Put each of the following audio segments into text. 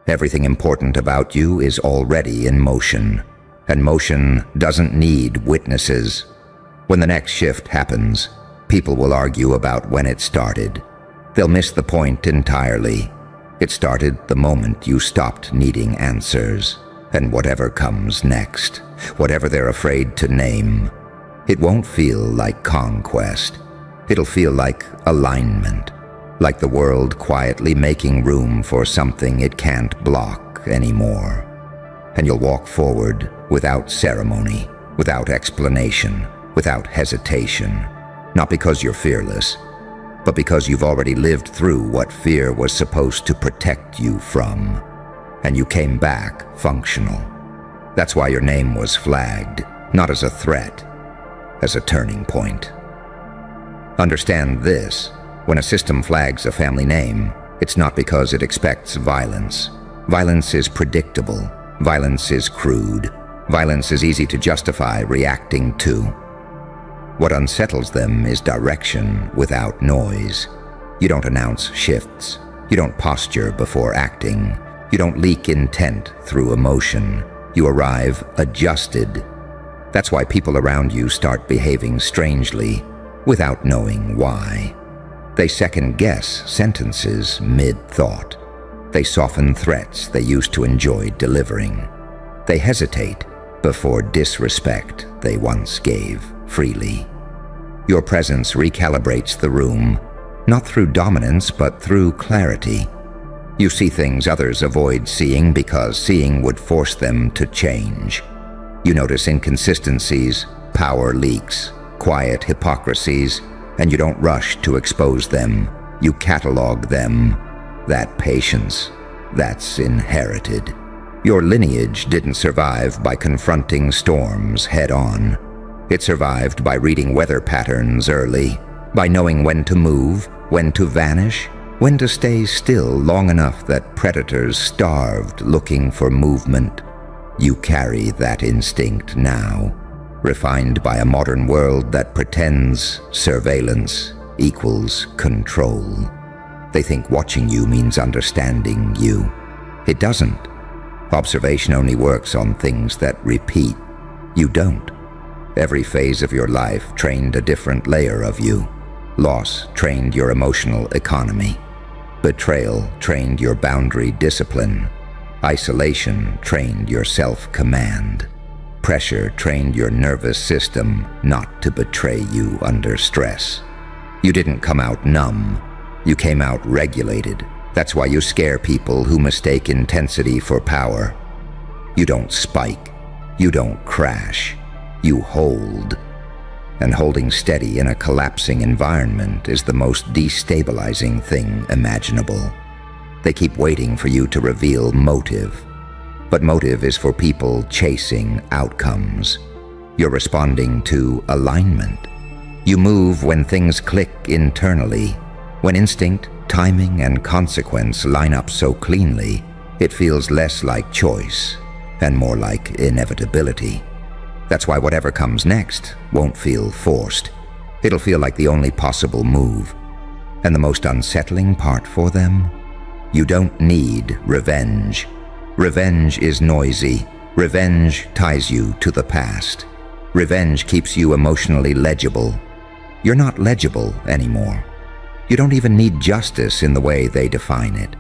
Everything important about you is already in motion, and motion doesn't need witnesses. When the next shift happens, people will argue about when it started. They'll miss the point entirely. It started the moment you stopped needing answers, and whatever comes next, whatever they're afraid to name, it won't feel like conquest. It'll feel like alignment, like the world quietly making room for something it can't block anymore. And you'll walk forward without ceremony, without explanation, without hesitation, not because you're fearless, but because you've already lived through what fear was supposed to protect you from, and you came back functional. That's why your name was flagged, not as a threat, as a turning point. Understand this: when a system flags a family name, it's not because it expects violence. Violence is predictable. Violence is crude. Violence is easy to justify reacting to. What unsettles them is direction without noise. You don't announce shifts. You don't posture before acting. You don't leak intent through emotion. You arrive adjusted. That's why people around you start behaving strangely without knowing why. They second-guess sentences mid-thought. They soften threats they used to enjoy delivering. They hesitate before disrespect they once gave freely. Your presence recalibrates the room, not through dominance but through clarity. You see things others avoid seeing because seeing would force them to change. You notice inconsistencies, power leaks, quiet hypocrisies, and you don't rush to expose them. You catalog them. That patience, that's inherited. Your lineage didn't survive by confronting storms head-on. It survived by reading weather patterns early, by knowing when to move, when to vanish, when to stay still long enough that predators starved looking for movement. You carry that instinct now, refined by a modern world that pretends surveillance equals control. They think watching you means understanding you. It doesn't. Observation only works on things that repeat. You don't. Every phase of your life trained a different layer of you. Loss trained your emotional economy. Betrayal trained your boundary discipline. Isolation trained your self-command. Pressure trained your nervous system not to betray you under stress. You didn't come out numb. You came out regulated. That's why you scare people who mistake intensity for power. You don't spike. You don't crash. You hold. And holding steady in a collapsing environment is the most destabilizing thing imaginable. They keep waiting for you to reveal motive. But motive is for people chasing outcomes. You're responding to alignment. You move when things click internally. When instinct, timing, and consequence line up so cleanly, it feels less like choice and more like inevitability. That's why whatever comes next won't feel forced. It'll feel like the only possible move. And the most unsettling part for them? You don't need revenge. Revenge is noisy. Revenge ties you to the past. Revenge keeps you emotionally legible. You're not legible anymore. You don't even need justice in the way they define it.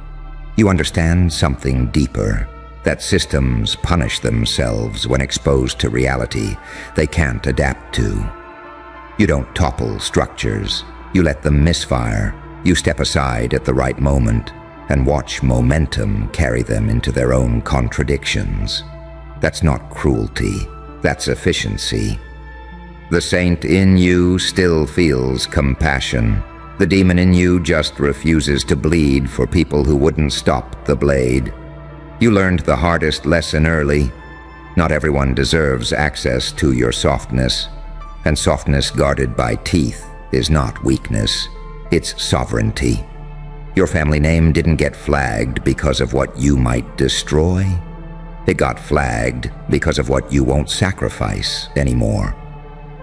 You understand something deeper, that systems punish themselves when exposed to reality they can't adapt to. You don't topple structures. You let them misfire. You step aside at the right moment and watch momentum carry them into their own contradictions. That's not cruelty. That's efficiency. The saint in you still feels compassion. The demon in you just refuses to bleed for people who wouldn't stop the blade. You learned the hardest lesson early. Not everyone deserves access to your softness, and softness guarded by teeth is not weakness, it's sovereignty. Your family name didn't get flagged because of what you might destroy. It got flagged because of what you won't sacrifice anymore.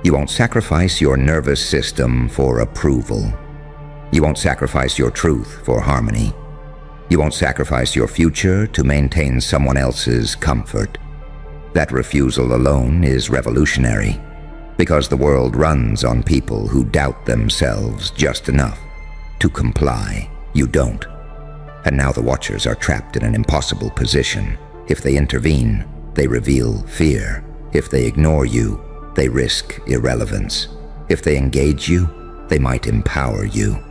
You won't sacrifice your nervous system for approval. You won't sacrifice your truth for harmony. You won't sacrifice your future to maintain someone else's comfort. That refusal alone is revolutionary, because the world runs on people who doubt themselves just enough to comply. You don't. And now the Watchers are trapped in an impossible position. If they intervene, they reveal fear. If they ignore you, they risk irrelevance. If they engage you, they might empower you.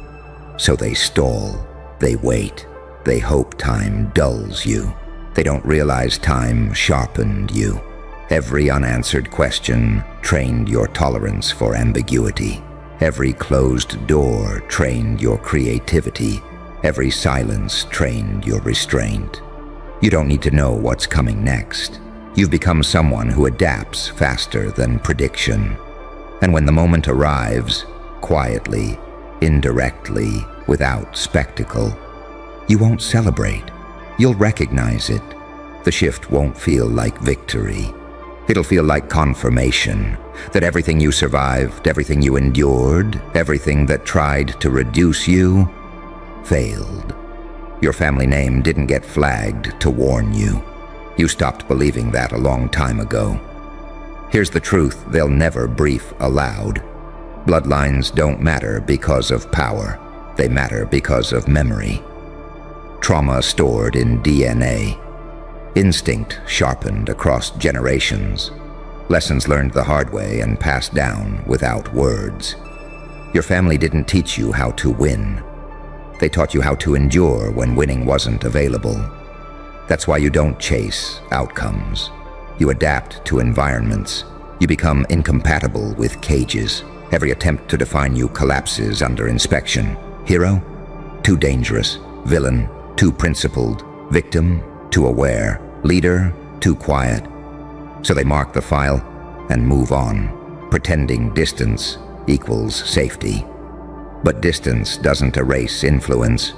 So they stall, they wait, they hope time dulls you. They don't realize time sharpened you. Every unanswered question trained your tolerance for ambiguity. Every closed door trained your creativity. Every silence trained your restraint. You don't need to know what's coming next. You've become someone who adapts faster than prediction. And when the moment arrives, quietly, indirectly, without spectacle, you won't celebrate. You'll recognize it. The shift won't feel like victory. It'll feel like confirmation that everything you survived, everything you endured, everything that tried to reduce you, failed. Your family name didn't get flagged to warn you. You stopped believing that a long time ago. Here's the truth they'll never brief aloud. Bloodlines don't matter because of power. They matter because of memory. Trauma stored in DNA. Instinct sharpened across generations. Lessons learned the hard way and passed down without words. Your family didn't teach you how to win. They taught you how to endure when winning wasn't available. That's why you don't chase outcomes. You adapt to environments. You become incompatible with cages. Every attempt to define you collapses under inspection. Hero? Too dangerous. Villain? Too principled. Victim? Too aware. Leader? Too quiet. So they mark the file and move on, pretending distance equals safety. But distance doesn't erase influence.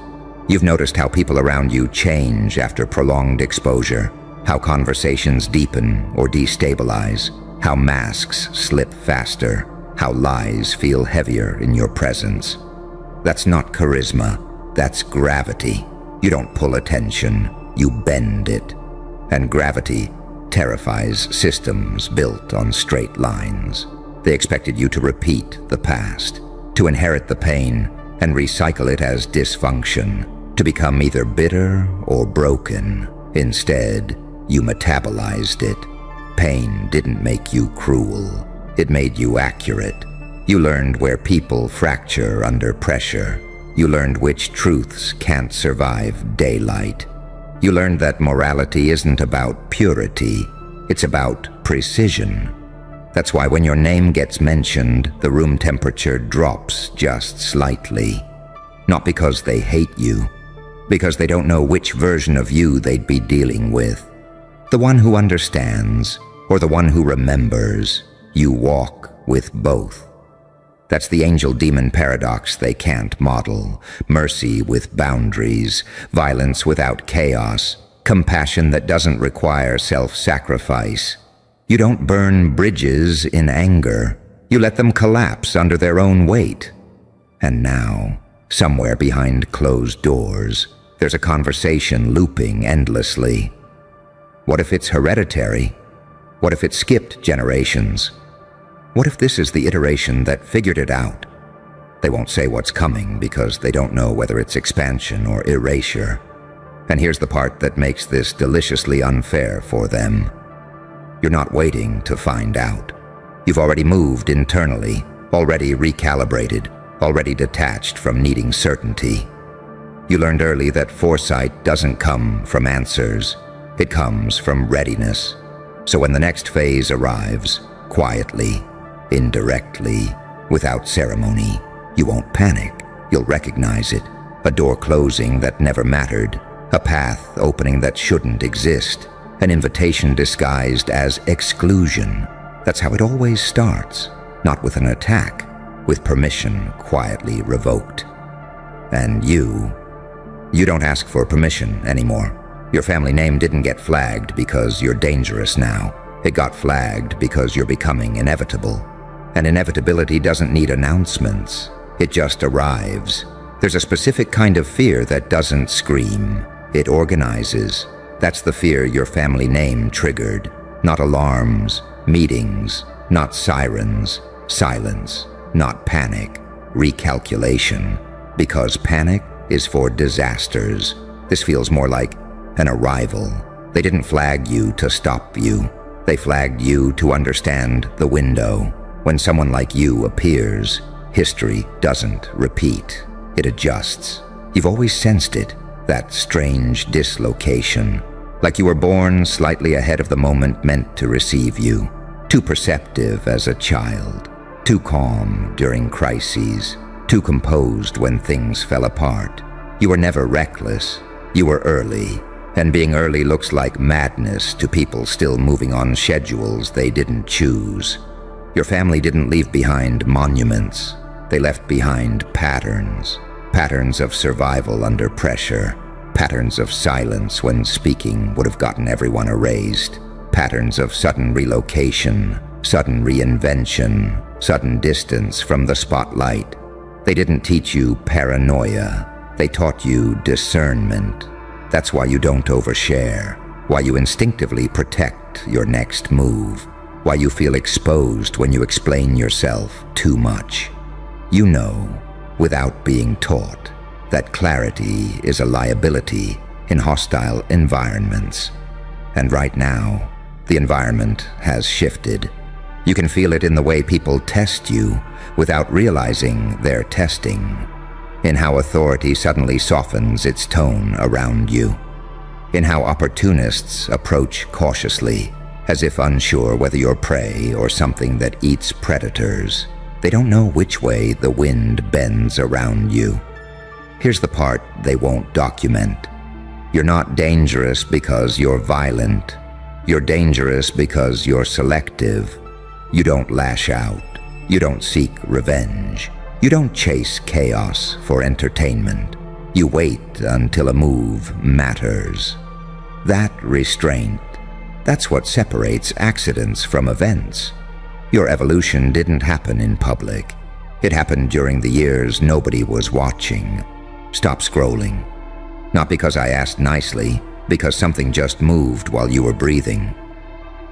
You've noticed how people around you change after prolonged exposure, how conversations deepen or destabilize, how masks slip faster, how lies feel heavier in your presence. That's not charisma, that's gravity. You don't pull attention, you bend it. And gravity terrifies systems built on straight lines. They expected you to repeat the past, to inherit the pain and recycle it as dysfunction, to become either bitter or broken. Instead, you metabolized it. Pain didn't make you cruel. It made you accurate. You learned where people fracture under pressure. You learned which truths can't survive daylight. You learned that morality isn't about purity. It's about precision. That's why when your name gets mentioned, the room temperature drops just slightly. Not because they hate you, because they don't know which version of you they'd be dealing with. The one who understands, or the one who remembers. You walk with both. That's the angel-demon paradox they can't model. Mercy with boundaries, violence without chaos, compassion that doesn't require self-sacrifice. You don't burn bridges in anger. You let them collapse under their own weight. And now, somewhere behind closed doors, there's a conversation looping endlessly. What if it's hereditary? What if it skipped generations? What if this is the iteration that figured it out? They won't say what's coming because they don't know whether it's expansion or erasure. And here's the part that makes this deliciously unfair for them. You're not waiting to find out. You've already moved internally, already recalibrated, already detached from needing certainty. You learned early that foresight doesn't come from answers. It comes from readiness. So when the next phase arrives, quietly, indirectly, without ceremony, you won't panic. You'll recognize it. A door closing that never mattered. A path opening that shouldn't exist. An invitation disguised as exclusion. That's how it always starts. Not with an attack, with permission quietly revoked. And you don't ask for permission anymore. Your family name didn't get flagged because you're dangerous now. It got flagged because you're becoming inevitable. And inevitability doesn't need announcements. It just arrives. There's a specific kind of fear that doesn't scream. It organizes. That's the fear your family name triggered. Not alarms, meetings, not sirens, silence, not panic, recalculation. Because panic is for disasters. This feels more like an arrival. They didn't flag you to stop you. They flagged you to understand the window. When someone like you appears, history doesn't repeat. It adjusts. You've always sensed it, that strange dislocation. Like you were born slightly ahead of the moment meant to receive you. Too perceptive as a child. Too calm during crises. Too composed when things fell apart. You were never reckless. You were early. And being early looks like madness to people still moving on schedules they didn't choose. Your family didn't leave behind monuments. They left behind patterns. Patterns of survival under pressure. Patterns of silence when speaking would have gotten everyone erased. Patterns of sudden relocation, sudden reinvention, sudden distance from the spotlight. They didn't teach you paranoia. They taught you discernment. That's why you don't overshare, why you instinctively protect your next move, why you feel exposed when you explain yourself too much. You know, without being taught, that clarity is a liability in hostile environments. And right now, the environment has shifted. You can feel it in the way people test you without realizing they're testing. In how authority suddenly softens its tone around you. In how opportunists approach cautiously, as if unsure whether you're prey or something that eats predators. They don't know which way the wind bends around you. Here's the part they won't document. You're not dangerous because you're violent. You're dangerous because you're selective. You don't lash out. You don't seek revenge. You don't chase chaos for entertainment. You wait until a move matters. That restraint, that's what separates accidents from events. Your evolution didn't happen in public. It happened during the years nobody was watching. Stop scrolling. Not because I asked nicely, because something just moved while you were breathing.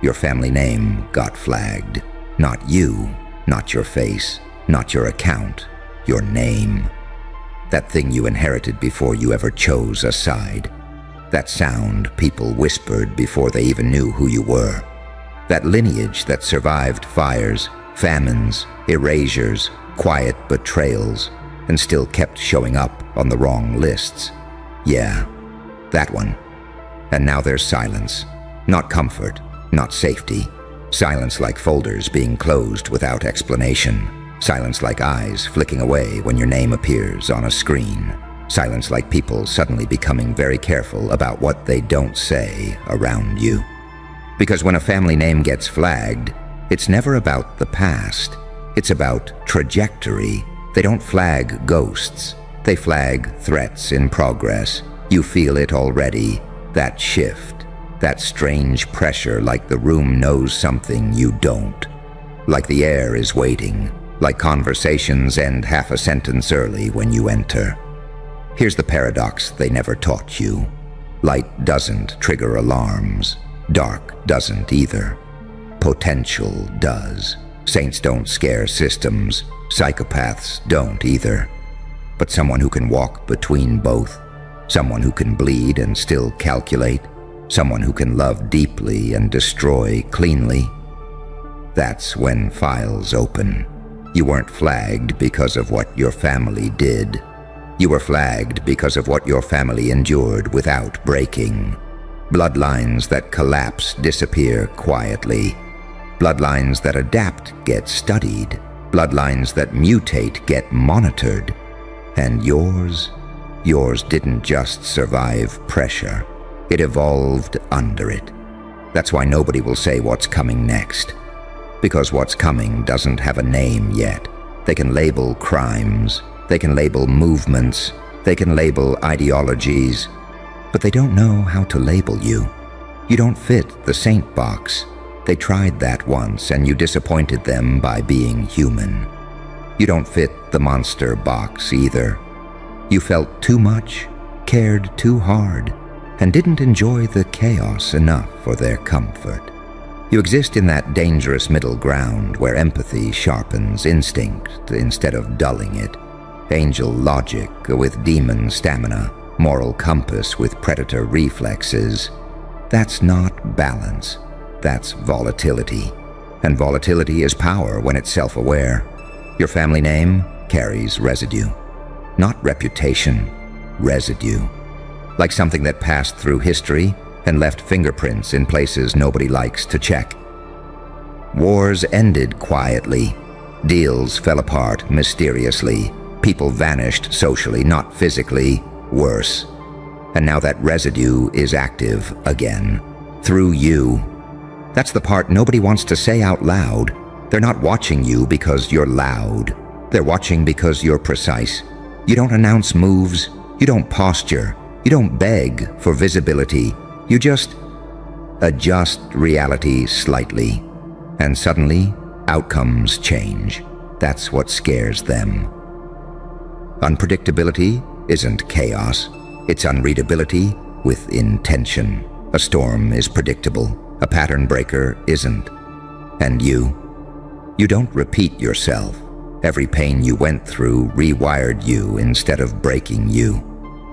Your family name got flagged. Not you, not your face. Not your account, your name. That thing you inherited before you ever chose a side. That sound people whispered before they even knew who you were. That lineage that survived fires, famines, erasures, quiet betrayals, and still kept showing up on the wrong lists. Yeah, that one. And now there's silence. Not comfort, not safety. Silence like folders being closed without explanation. Silence like eyes flicking away when your name appears on a screen. Silence like people suddenly becoming very careful about what they don't say around you. Because when a family name gets flagged, it's never about the past. It's about trajectory. They don't flag ghosts. They flag threats in progress. You feel it already. That shift. That strange pressure like the room knows something you don't. Like the air is waiting. Like conversations end half a sentence early when you enter. Here's the paradox they never taught you. Light doesn't trigger alarms. Dark doesn't either. Potential does. Saints don't scare systems. Psychopaths don't either. But someone who can walk between both. Someone who can bleed and still calculate. Someone who can love deeply and destroy cleanly. That's when files open. You weren't flagged because of what your family did. You were flagged because of what your family endured without breaking. Bloodlines that collapse disappear quietly. Bloodlines that adapt get studied. Bloodlines that mutate get monitored. And yours didn't just survive pressure. It evolved under it. That's why nobody will say what's coming next. Because what's coming doesn't have a name yet. They can label crimes, they can label movements, they can label ideologies, but they don't know how to label you. You don't fit the saint box. They tried that once and you disappointed them by being human. You don't fit the monster box either. You felt too much, cared too hard, and didn't enjoy the chaos enough for their comfort. You exist in that dangerous middle ground where empathy sharpens instinct instead of dulling it, angel logic with demon stamina, moral compass with predator reflexes. That's not balance, that's volatility. And volatility is power when it's self-aware. Your family name carries residue. Not reputation, residue. Like something that passed through history and left fingerprints in places nobody likes to check. Wars ended quietly. Deals fell apart mysteriously. People vanished socially, not physically, worse. And now that residue is active again. Through you. That's the part nobody wants to say out loud. They're not watching you because you're loud. They're watching because you're precise. You don't announce moves. You don't posture. You don't beg for visibility. You just adjust reality slightly. And suddenly, outcomes change. That's what scares them. Unpredictability isn't chaos. It's unreadability with intention. A storm is predictable. A pattern breaker isn't. And you don't repeat yourself. Every pain you went through rewired you instead of breaking you.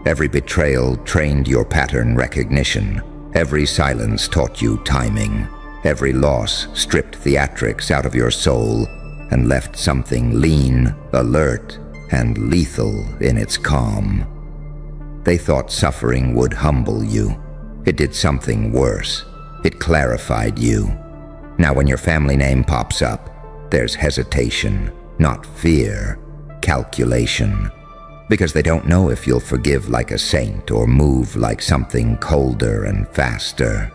Every betrayal trained your pattern recognition. Every silence taught you timing. Every loss stripped theatrics out of your soul and left something lean, alert, and lethal in its calm. They thought suffering would humble you. It did something worse. It clarified you. Now when your family name pops up, there's hesitation, not fear, calculation. Because they don't know if you'll forgive like a saint or move like something colder and faster.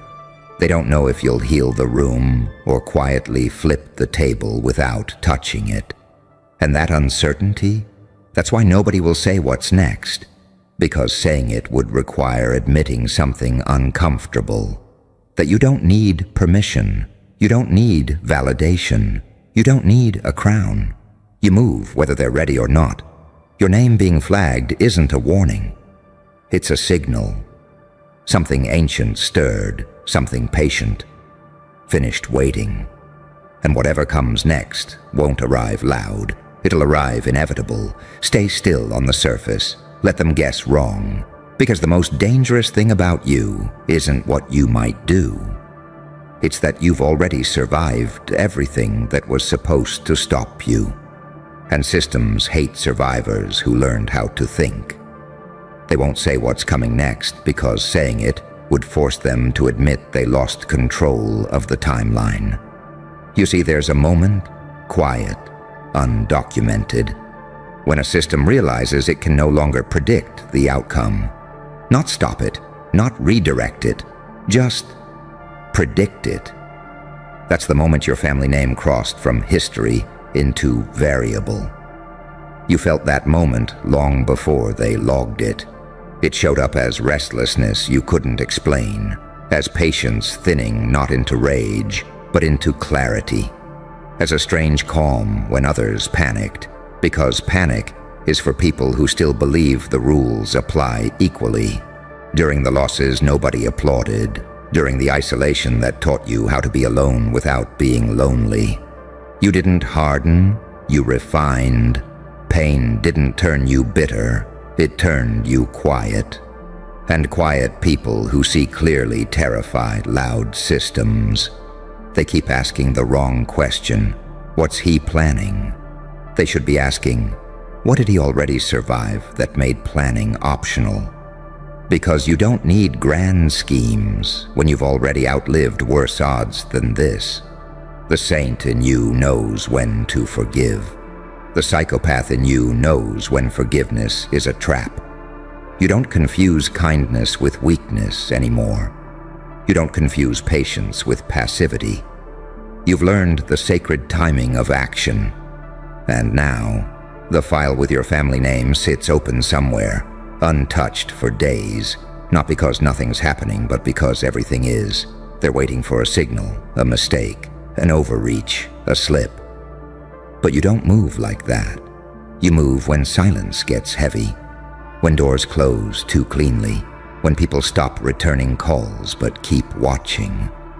They don't know if you'll heal the room or quietly flip the table without touching it. And that uncertainty, that's why nobody will say what's next. Because saying it would require admitting something uncomfortable. That you don't need permission. You don't need validation. You don't need a crown. You move whether they're ready or not. Your name being flagged isn't a warning. It's a signal. Something ancient stirred, something patient, finished waiting. And whatever comes next won't arrive loud. It'll arrive inevitable. Stay still on the surface. Let them guess wrong. Because the most dangerous thing about you isn't what you might do. It's that you've already survived everything that was supposed to stop you. And systems hate survivors who learned how to think. They won't say what's coming next because saying it would force them to admit they lost control of the timeline. You see, there's a moment, quiet, undocumented, when a system realizes it can no longer predict the outcome. Not stop it, not redirect it, just predict it. That's the moment your family name crossed from history into variable. You felt that moment long before they logged it. It showed up as restlessness you couldn't explain, as patience thinning not into rage, but into clarity, as a strange calm when others panicked, because panic is for people who still believe the rules apply equally. During the losses nobody applauded, during the isolation that taught you how to be alone without being lonely. You didn't harden, you refined. Pain didn't turn you bitter, it turned you quiet. And quiet people who see clearly terrify loud systems. They keep asking the wrong question. What's he planning? They should be asking, what did he already survive that made planning optional? Because you don't need grand schemes when you've already outlived worse odds than this. The saint in you knows when to forgive. The psychopath in you knows when forgiveness is a trap. You don't confuse kindness with weakness anymore. You don't confuse patience with passivity. You've learned the sacred timing of action. And now, the file with your family name sits open somewhere, untouched for days, not because nothing's happening, but because everything is. They're waiting for a signal, a mistake, an overreach, a slip. But you don't move like that. You move when silence gets heavy, when doors close too cleanly, when people stop returning calls but keep watching,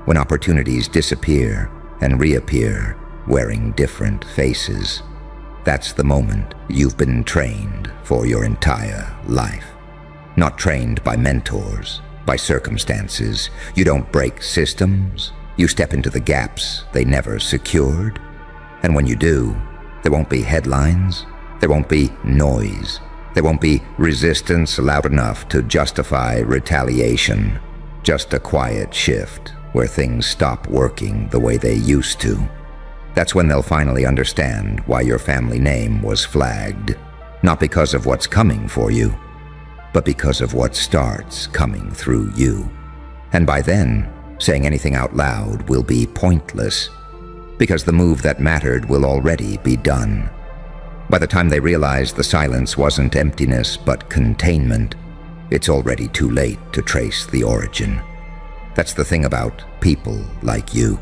when opportunities disappear and reappear wearing different faces. That's the moment you've been trained for your entire life. Not trained by mentors, by circumstances. You don't break systems. You step into the gaps they never secured. And when you do, there won't be headlines. There won't be noise. There won't be resistance loud enough to justify retaliation. Just a quiet shift where things stop working the way they used to. That's when they'll finally understand why your family name was flagged. Not because of what's coming for you, but because of what starts coming through you. And by then, saying anything out loud will be pointless, because the move that mattered will already be done. By the time they realize the silence wasn't emptiness but containment, it's already too late to trace the origin. That's the thing about people like you.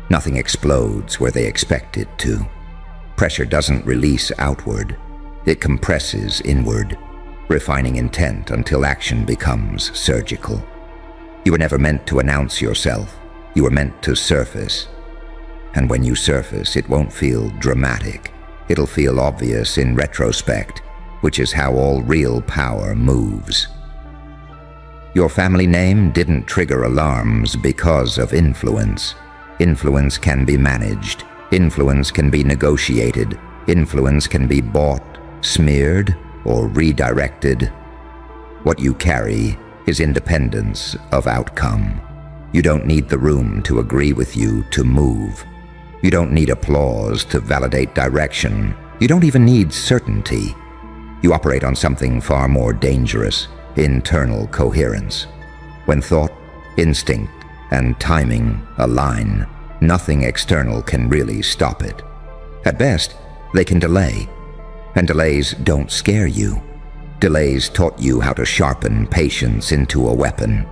Nothing explodes where they expect it to. Pressure doesn't release outward. It compresses inward, refining intent until action becomes surgical. You were never meant to announce yourself. You were meant to surface. And when you surface, it won't feel dramatic. It'll feel obvious in retrospect, which is how all real power moves. Your family name didn't trigger alarms because of influence. Influence can be managed. Influence can be negotiated. Influence can be bought, smeared, or redirected. What you carry is independence of outcome. You don't need the room to agree with you to move. You don't need applause to validate direction. You don't even need certainty. You operate on something far more dangerous, internal coherence. When thought, instinct, and timing align, nothing external can really stop it. At best, they can delay. And delays don't scare you. Delays taught you how to sharpen patience into a weapon.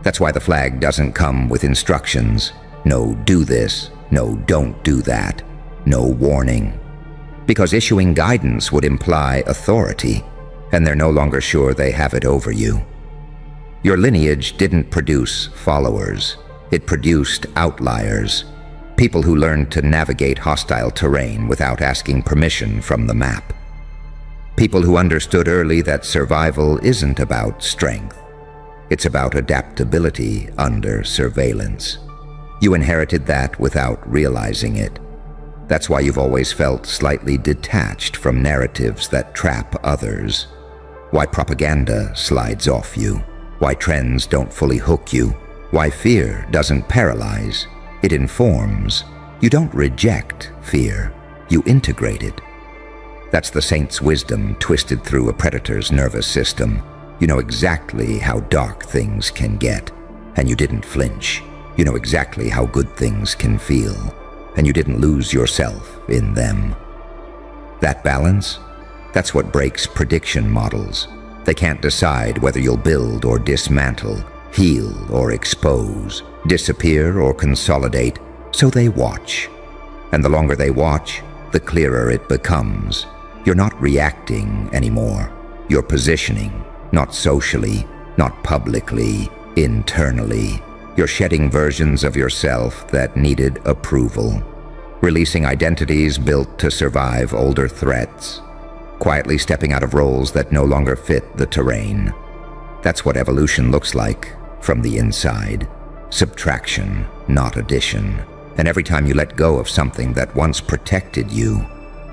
That's why the flag doesn't come with instructions. No, do this. No, don't do that. No warning. Because issuing guidance would imply authority, and they're no longer sure they have it over you. Your lineage didn't produce followers. It produced outliers. People who learned to navigate hostile terrain without asking permission from the map. People who understood early that survival isn't about strength. It's about adaptability under surveillance. You inherited that without realizing it. That's why you've always felt slightly detached from narratives that trap others. Why propaganda slides off you. Why trends don't fully hook you. Why fear doesn't paralyze. It informs. You don't reject fear. You integrate it. That's the saint's wisdom twisted through a predator's nervous system. You know exactly how dark things can get, and you didn't flinch. You know exactly how good things can feel, and you didn't lose yourself in them. That balance, that's what breaks prediction models. They can't decide whether you'll build or dismantle, heal or expose, disappear or consolidate, so they watch. And the longer they watch, the clearer it becomes. You're not reacting anymore. You're positioning, not socially, not publicly, internally. You're shedding versions of yourself that needed approval, releasing identities built to survive older threats, quietly stepping out of roles that no longer fit the terrain. That's what evolution looks like from the inside. Subtraction, not addition. And every time you let go of something that once protected you,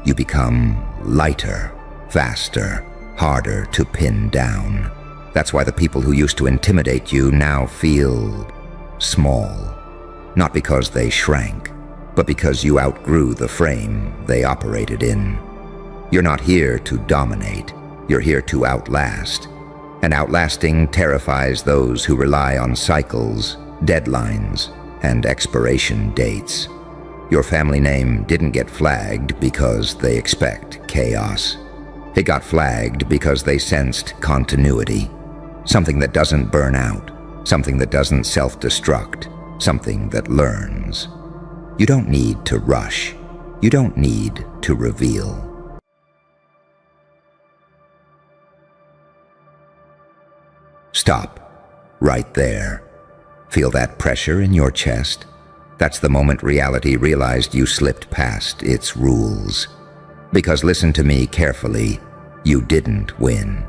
you become lighter, faster, harder to pin down. That's why the people who used to intimidate you now feel small. Not because they shrank, but because you outgrew the frame they operated in. You're not here to dominate. You're here to outlast. And outlasting terrifies those who rely on cycles, deadlines, and expiration dates. Your family name didn't get flagged because they expect chaos. It got flagged because they sensed continuity. Something that doesn't burn out. Something that doesn't self-destruct. Something that learns. You don't need to rush. You don't need to reveal. Stop. Right there. Feel that pressure in your chest? That's the moment reality realized you slipped past its rules. Because listen to me carefully, you didn't win.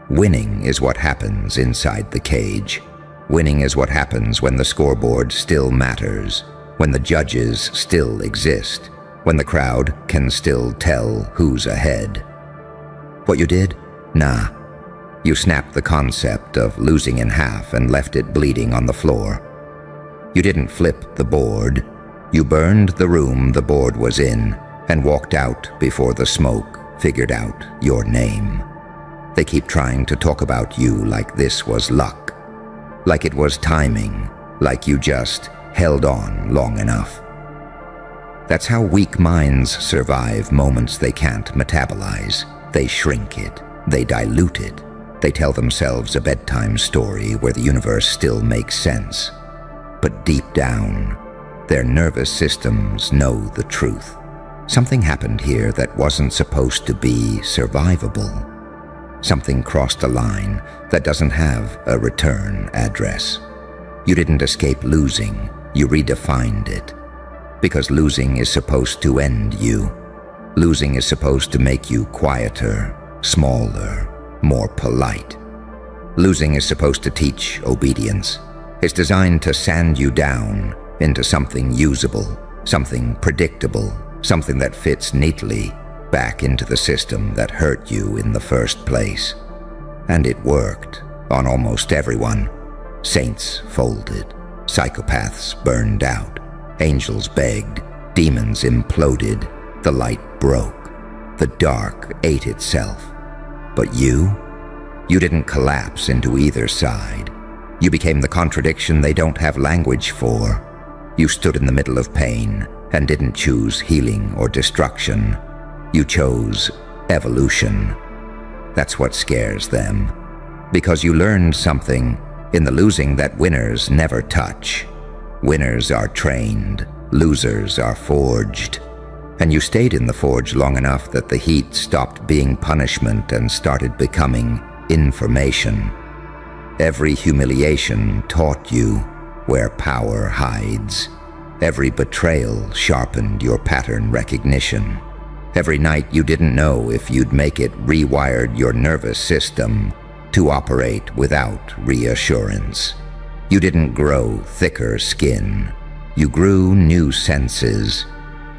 Winning is what happens inside the cage. Winning is what happens when the scoreboard still matters, when the judges still exist, when the crowd can still tell who's ahead. What you did? Nah. You snapped the concept of losing in half and left it bleeding on the floor. You didn't flip the board. You burned the room the board was in and walked out before the smoke figured out your name. They keep trying to talk about you like this was luck, like it was timing, like you just held on long enough. That's how weak minds survive moments they can't metabolize. They shrink it, they dilute it. They tell themselves a bedtime story where the universe still makes sense. But deep down, their nervous systems know the truth. Something happened here that wasn't supposed to be survivable. Something crossed a line that doesn't have a return address. You didn't escape losing, you redefined it. Because losing is supposed to end you. Losing is supposed to make you quieter, smaller, more polite. Losing is supposed to teach obedience. It's designed to sand you down into something usable, something predictable, something that fits neatly back into the system that hurt you in the first place. And it worked on almost everyone. Saints folded, psychopaths burned out, angels begged, demons imploded, the light broke, the dark ate itself. But you didn't collapse into either side. You became the contradiction they don't have language for. You stood in the middle of pain and didn't choose healing or destruction. You chose evolution. That's what scares them. Because you learned something in the losing that winners never touch. Winners are trained, losers are forged. And you stayed in the forge long enough that the heat stopped being punishment and started becoming information. Every humiliation taught you where power hides. Every betrayal sharpened your pattern recognition. Every night you didn't know if you'd make it rewired your nervous system to operate without reassurance. You didn't grow thicker skin. You grew new senses.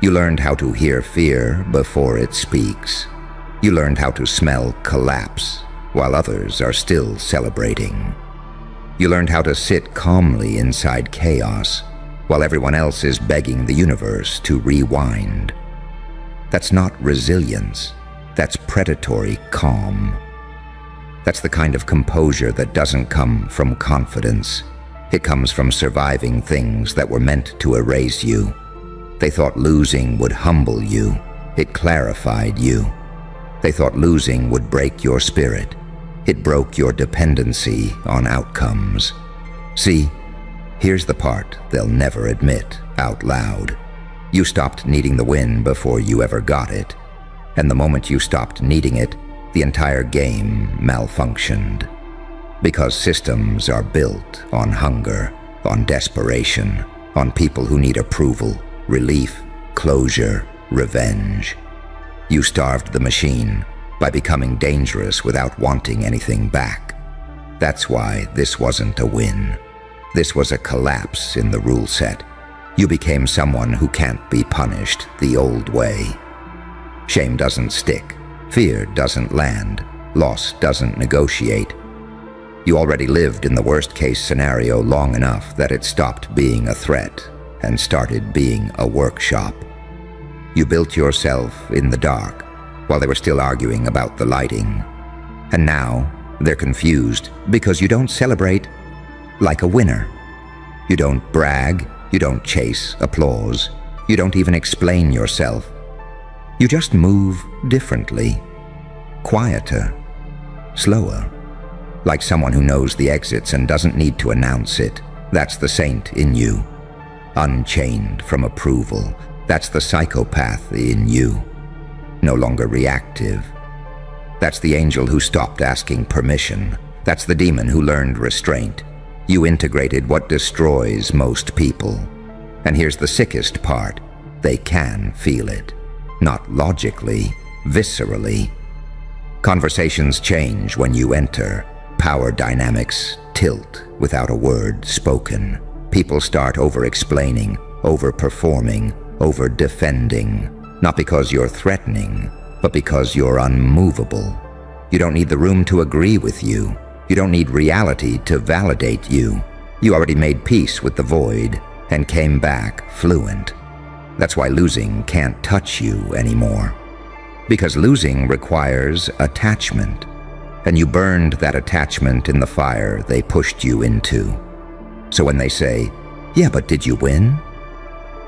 You learned how to hear fear before it speaks. You learned how to smell collapse while others are still celebrating. You learned how to sit calmly inside chaos while everyone else is begging the universe to rewind. That's not resilience. That's predatory calm. That's the kind of composure that doesn't come from confidence. It comes from surviving things that were meant to erase you. They thought losing would humble you. It clarified you. They thought losing would break your spirit. It broke your dependency on outcomes. See, here's the part they'll never admit out loud. You stopped needing the win before you ever got it. And the moment you stopped needing it, the entire game malfunctioned. Because systems are built on hunger, on desperation, on people who need approval, relief, closure, revenge. You starved the machine by becoming dangerous without wanting anything back. That's why this wasn't a win. This was a collapse in the rule set. You became someone who can't be punished the old way. Shame doesn't stick. Fear doesn't land. Loss doesn't negotiate. You already lived in the worst-case scenario long enough that it stopped being a threat and started being a workshop. You built yourself in the dark while they were still arguing about the lighting. And now they're confused because you don't celebrate like a winner. You don't brag. You don't chase applause. You don't even explain yourself. You just move differently, quieter, slower, like someone who knows the exits and doesn't need to announce it. That's the saint in you. Unchained from approval. That's the psychopath in you. No longer reactive. That's the angel who stopped asking permission. That's the demon who learned restraint. You integrated what destroys most people. And here's the sickest part. They can feel it. Not logically, viscerally. Conversations change when you enter. Power dynamics tilt without a word spoken. People start over-explaining, over-performing, over-defending. Not because you're threatening, but because you're unmovable. You don't need the room to agree with you. You don't need reality to validate you. You already made peace with the void and came back fluent. That's why losing can't touch you anymore. Because losing requires attachment, and you burned that attachment in the fire they pushed you into. So when they say, "Yeah, but did you win?"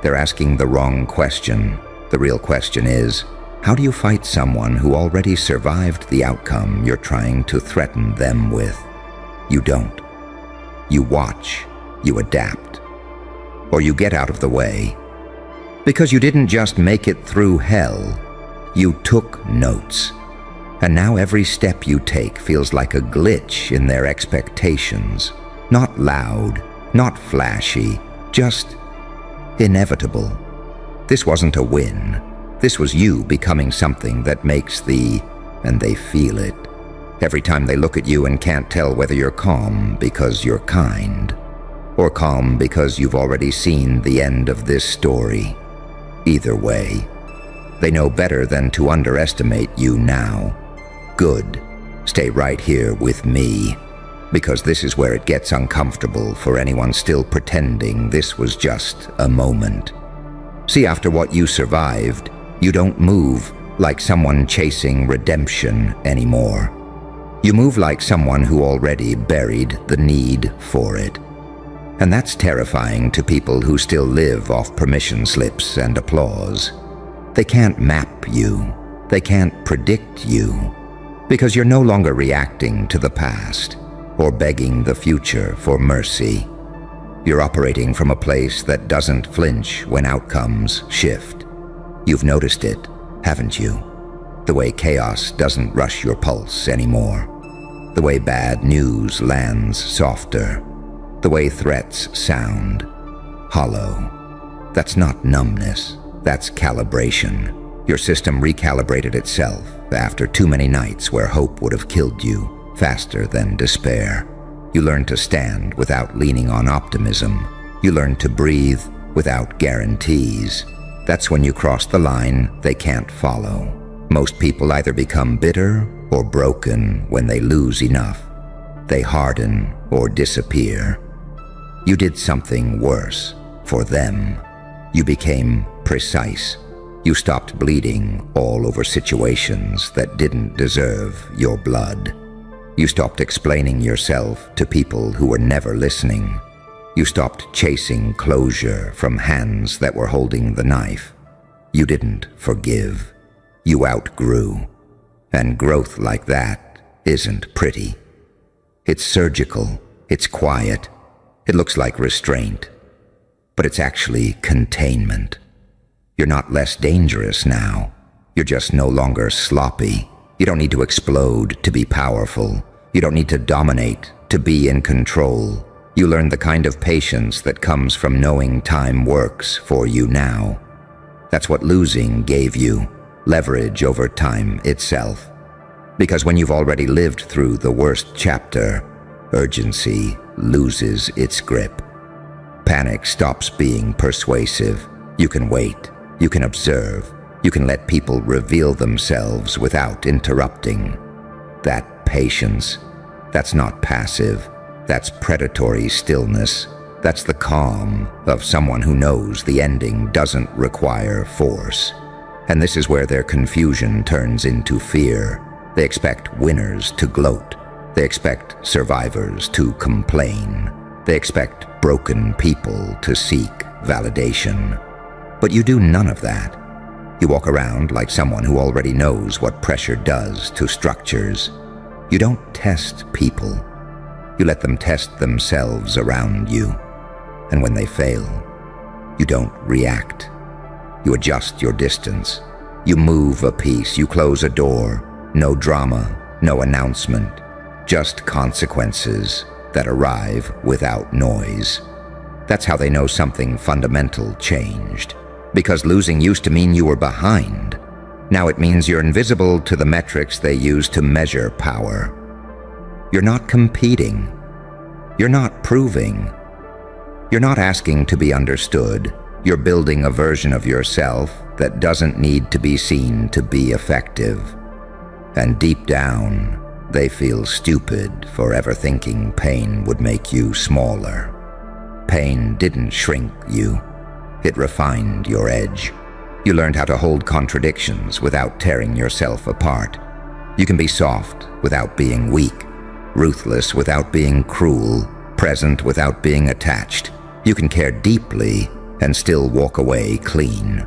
they're asking the wrong question. The real question is, how do you fight someone who already survived the outcome you're trying to threaten them with? You don't. You watch, you adapt, or you get out of the way. Because you didn't just make it through hell, you took notes. And now every step you take feels like a glitch in their expectations. Not loud, not flashy, just inevitable. This wasn't a win. This was you becoming something that makes and they feel it. Every time they look at you and can't tell whether you're calm because you're kind, or calm because you've already seen the end of this story. Either way, they know better than to underestimate you now. Good. Stay right here with me, because this is where it gets uncomfortable for anyone still pretending this was just a moment. See, after what you survived, you don't move like someone chasing redemption anymore. You move like someone who already buried the need for it. And that's terrifying to people who still live off permission slips and applause. They can't map you. They can't predict you. Because you're no longer reacting to the past or begging the future for mercy. You're operating from a place that doesn't flinch when outcomes shift. You've noticed it, haven't you? The way chaos doesn't rush your pulse anymore. The way bad news lands softer. The way threats sound hollow. That's not numbness, that's calibration. Your system recalibrated itself after too many nights where hope would have killed you faster than despair. You learned to stand without leaning on optimism. You learned to breathe without guarantees. That's when you cross the line they can't follow. Most people either become bitter or broken when they lose enough. They harden or disappear. You did something worse for them. You became precise. You stopped bleeding all over situations that didn't deserve your blood. You stopped explaining yourself to people who were never listening. You stopped chasing closure from hands that were holding the knife. You didn't forgive. You outgrew. And growth like that isn't pretty. It's surgical. It's quiet. It looks like restraint. But it's actually containment. You're not less dangerous now. You're just no longer sloppy. You don't need to explode to be powerful. You don't need to dominate to be in control. You learn the kind of patience that comes from knowing time works for you now. That's what losing gave you, leverage over time itself. Because when you've already lived through the worst chapter, urgency loses its grip. Panic stops being persuasive. You can wait. You can observe. You can let people reveal themselves without interrupting. That patience, that's not passive. That's predatory stillness. That's the calm of someone who knows the ending doesn't require force. And this is where their confusion turns into fear. They expect winners to gloat. They expect survivors to complain. They expect broken people to seek validation. But you do none of that. You walk around like someone who already knows what pressure does to structures. You don't test people. You let them test themselves around you. And when they fail, you don't react. You adjust your distance. You move a piece. You close a door. No drama, no announcement. just consequences that arrive without noise. That's how they know something fundamental changed. Because losing used to mean you were behind. Now it means you're invisible to the metrics they use to measure power. You're not competing. You're not proving. You're not asking to be understood. You're building a version of yourself that doesn't need to be seen to be effective. And deep down, they feel stupid for ever thinking pain would make you smaller. Pain didn't shrink you. It refined your edge. You learned how to hold contradictions without tearing yourself apart. You can be soft without being weak, ruthless without being cruel, present without being attached. You can care deeply and still walk away clean.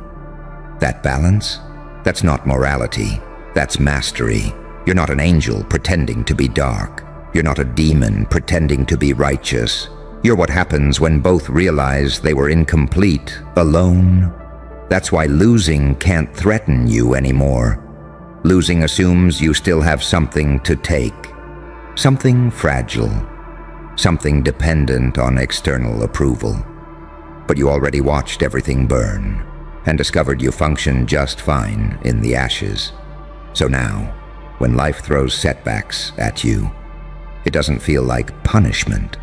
That balance? That's not morality. That's mastery. You're not an angel pretending to be dark. You're not a demon pretending to be righteous. You're what happens when both realize they were incomplete, alone. That's why losing can't threaten you anymore. Losing assumes you still have something to take. Something fragile. Something dependent on external approval. But you already watched everything burn and discovered you function just fine in the ashes. So now, when life throws setbacks at you, it doesn't feel like punishment.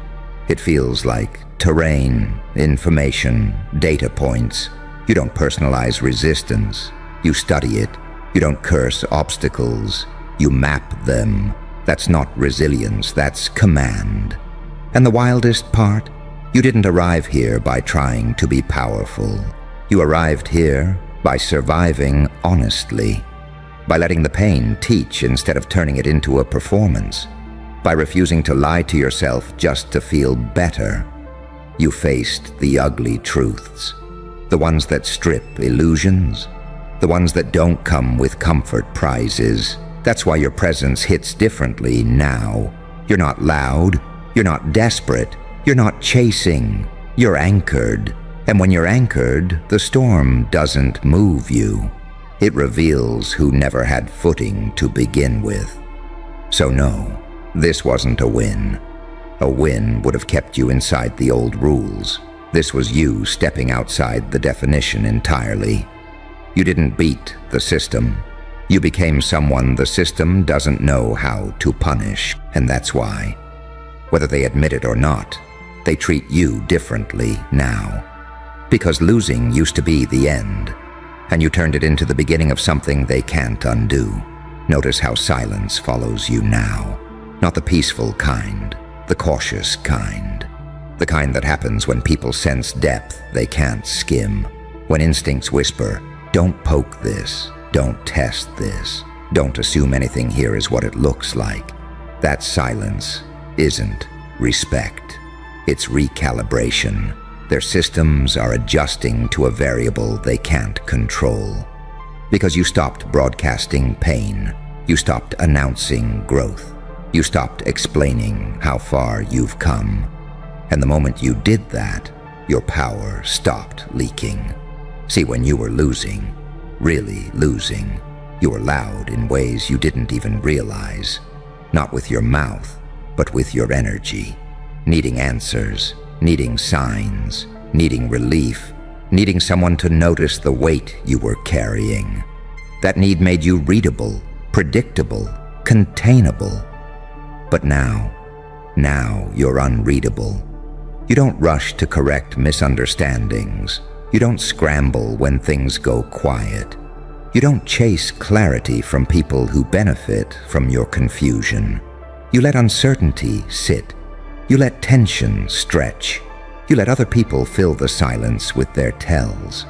It feels like terrain, information, data points. You don't personalize resistance. You study it. You don't curse obstacles. You map them. That's not resilience, that's command. And the wildest part? You didn't arrive here by trying to be powerful. You arrived here by surviving honestly. By letting the pain teach instead of turning it into a performance. By refusing to lie to yourself just to feel better. You faced the ugly truths. The ones that strip illusions. The ones that don't come with comfort prizes. That's why your presence hits differently now. You're not loud. You're not desperate. You're not chasing. You're anchored. And when you're anchored, the storm doesn't move you. It reveals who never had footing to begin with. So no, this wasn't a win. A win would have kept you inside the old rules. This was you stepping outside the definition entirely. You didn't beat the system. You became someone the system doesn't know how to punish, and that's why. Whether they admit it or not, they treat you differently now. Because losing used to be the end, and you turned it into the beginning of something they can't undo. Notice how silence follows you now. Not the peaceful kind, the cautious kind. The kind that happens when people sense depth they can't skim. When instincts whisper, don't poke this, don't test this, don't assume anything here is what it looks like. That silence isn't respect. It's recalibration. Their systems are adjusting to a variable they can't control. Because you stopped broadcasting pain. You stopped announcing growth. You stopped explaining how far you've come. And the moment you did that, your power stopped leaking. See, when you were losing, really losing, you were loud in ways you didn't even realize. Not with your mouth, but with your energy. Needing answers. Needing signs, needing relief, needing someone to notice the weight you were carrying. That need made you readable, predictable, containable. But now you're unreadable. You don't rush to correct misunderstandings. You don't scramble when things go quiet. You don't chase clarity from people who benefit from your confusion. You let uncertainty sit. You let tension stretch. You let other people fill the silence with their tells.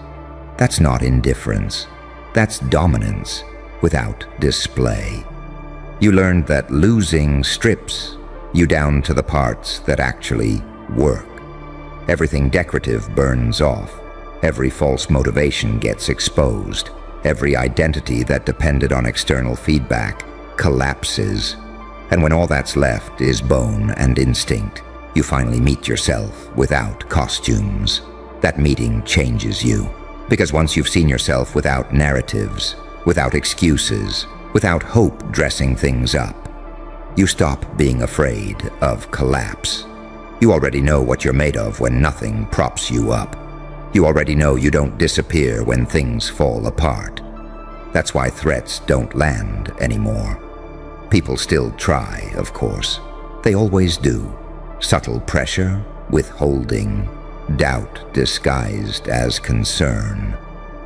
That's not indifference. That's dominance without display. You learned that losing strips you down to the parts that actually work. Everything decorative burns off. Every false motivation gets exposed. Every identity that depended on external feedback collapses. And when all that's left is bone and instinct, you finally meet yourself without costumes. That meeting changes you. Because once you've seen yourself without narratives, without excuses, without hope dressing things up, you stop being afraid of collapse. You already know what you're made of when nothing props you up. You already know you don't disappear when things fall apart. That's why threats don't land anymore. People still try, of course. They always do. Subtle pressure, withholding, doubt disguised as concern.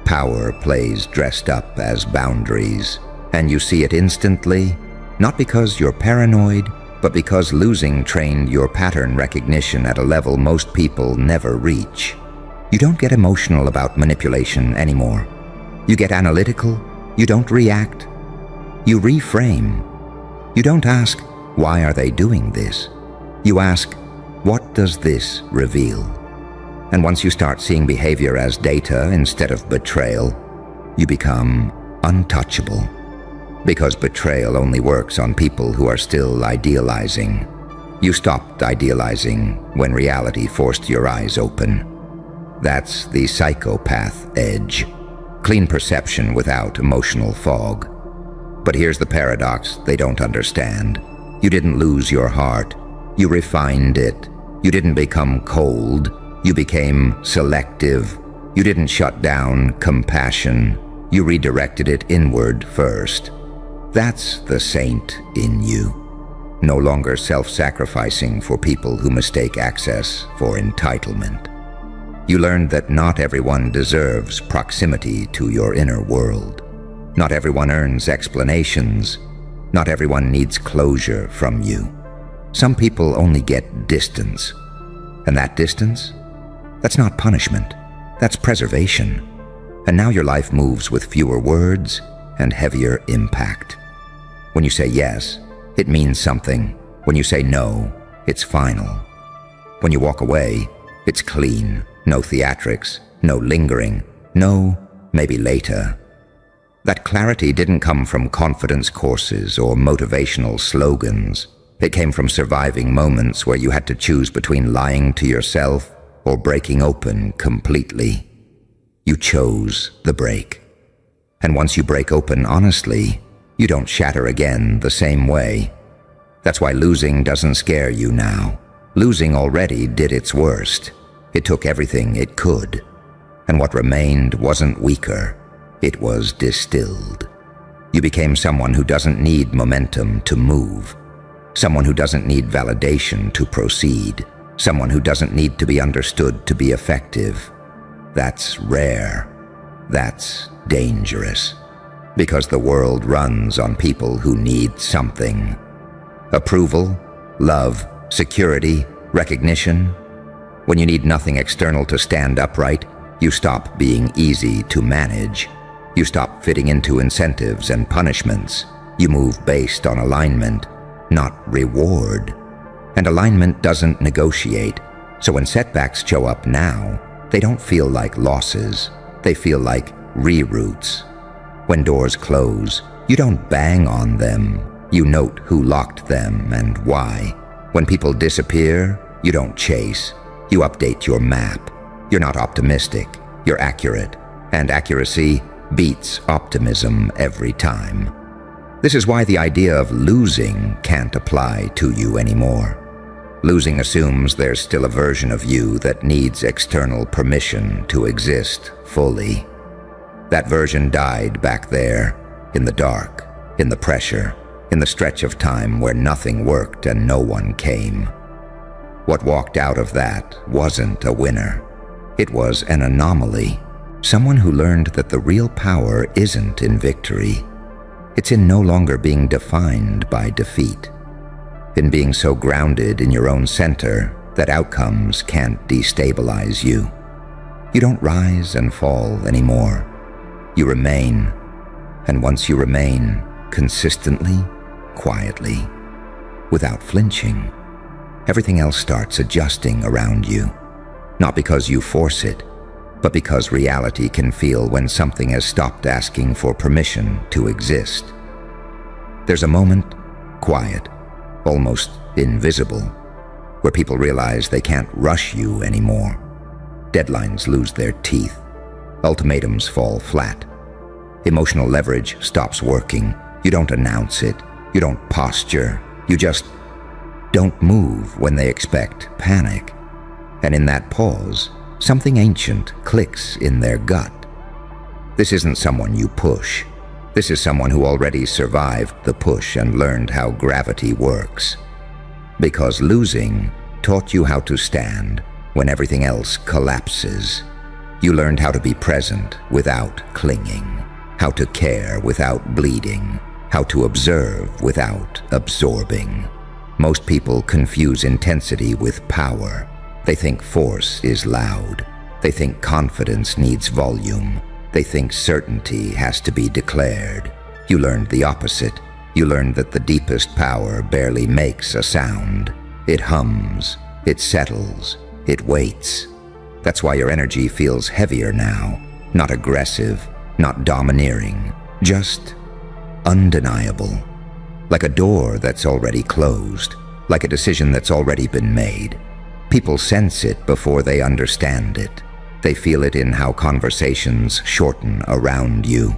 Power plays dressed up as boundaries, and you see it instantly, not because you're paranoid, but because losing trained your pattern recognition at a level most people never reach. You don't get emotional about manipulation anymore. You get analytical. You don't react. You reframe. You don't ask, why are they doing this? You ask, what does this reveal? And once you start seeing behavior as data instead of betrayal, you become untouchable. Because betrayal only works on people who are still idealizing. You stopped idealizing when reality forced your eyes open. That's the psychopath edge. Clean perception without emotional fog. But here's the paradox they don't understand. You didn't lose your heart. You refined it. You didn't become cold. You became selective. You didn't shut down compassion. You redirected it inward first. That's the saint in you. No longer self-sacrificing for people who mistake access for entitlement. You learned that not everyone deserves proximity to your inner world. Not everyone earns explanations. Not everyone needs closure from you. Some people only get distance. And that distance? That's not punishment. That's preservation. And now your life moves with fewer words and heavier impact. When you say yes, it means something. When you say no, it's final. When you walk away, it's clean. No theatrics, no lingering, no maybe later. That clarity didn't come from confidence courses or motivational slogans. It came from surviving moments where you had to choose between lying to yourself or breaking open completely. You chose the break. And once you break open honestly, you don't shatter again the same way. That's why losing doesn't scare you now. Losing already did its worst. It took everything it could. And what remained wasn't weaker. It was distilled. You became someone who doesn't need momentum to move. Someone who doesn't need validation to proceed. Someone who doesn't need to be understood to be effective. That's rare. That's dangerous. Because the world runs on people who need something. Approval, love, security, recognition. When you need nothing external to stand upright, you stop being easy to manage. You stop fitting into incentives and punishments. You move based on alignment, not reward. And alignment doesn't negotiate. So when setbacks show up now, they don't feel like losses. They feel like reroutes. When doors close, you don't bang on them. You note who locked them and why. When people disappear, you don't chase. You update your map. You're not optimistic. You're accurate. And accuracy beats optimism every time. This is why the idea of losing can't apply to you anymore. Losing assumes there's still a version of you that needs external permission to exist fully. That version died back there, in the dark, in the pressure, in the stretch of time where nothing worked and no one came. What walked out of that wasn't a winner. It was an anomaly. Someone who learned that the real power isn't in victory. It's in no longer being defined by defeat. In being so grounded in your own center that outcomes can't destabilize you. You don't rise and fall anymore. You remain. And once you remain, consistently, quietly, without flinching, everything else starts adjusting around you. Not because you force it, but because reality can feel when something has stopped asking for permission to exist. There's a moment, quiet, almost invisible, where people realize they can't rush you anymore. Deadlines lose their teeth. Ultimatums fall flat. Emotional leverage stops working. You don't announce it. You don't posture. You just don't move when they expect panic. And in that pause, something ancient clicks in their gut. This isn't someone you push. This is someone who already survived the push and learned how gravity works. Because losing taught you how to stand when everything else collapses. You learned how to be present without clinging, how to care without bleeding, how to observe without absorbing. Most people confuse intensity with power. They think force is loud. They think confidence needs volume. They think certainty has to be declared. You learned the opposite. You learned that the deepest power barely makes a sound. It hums, it settles, it waits. That's why your energy feels heavier now. Not aggressive, not domineering, just undeniable. Like a door that's already closed, like a decision that's already been made. People sense it before they understand it. They feel it in how conversations shorten around you,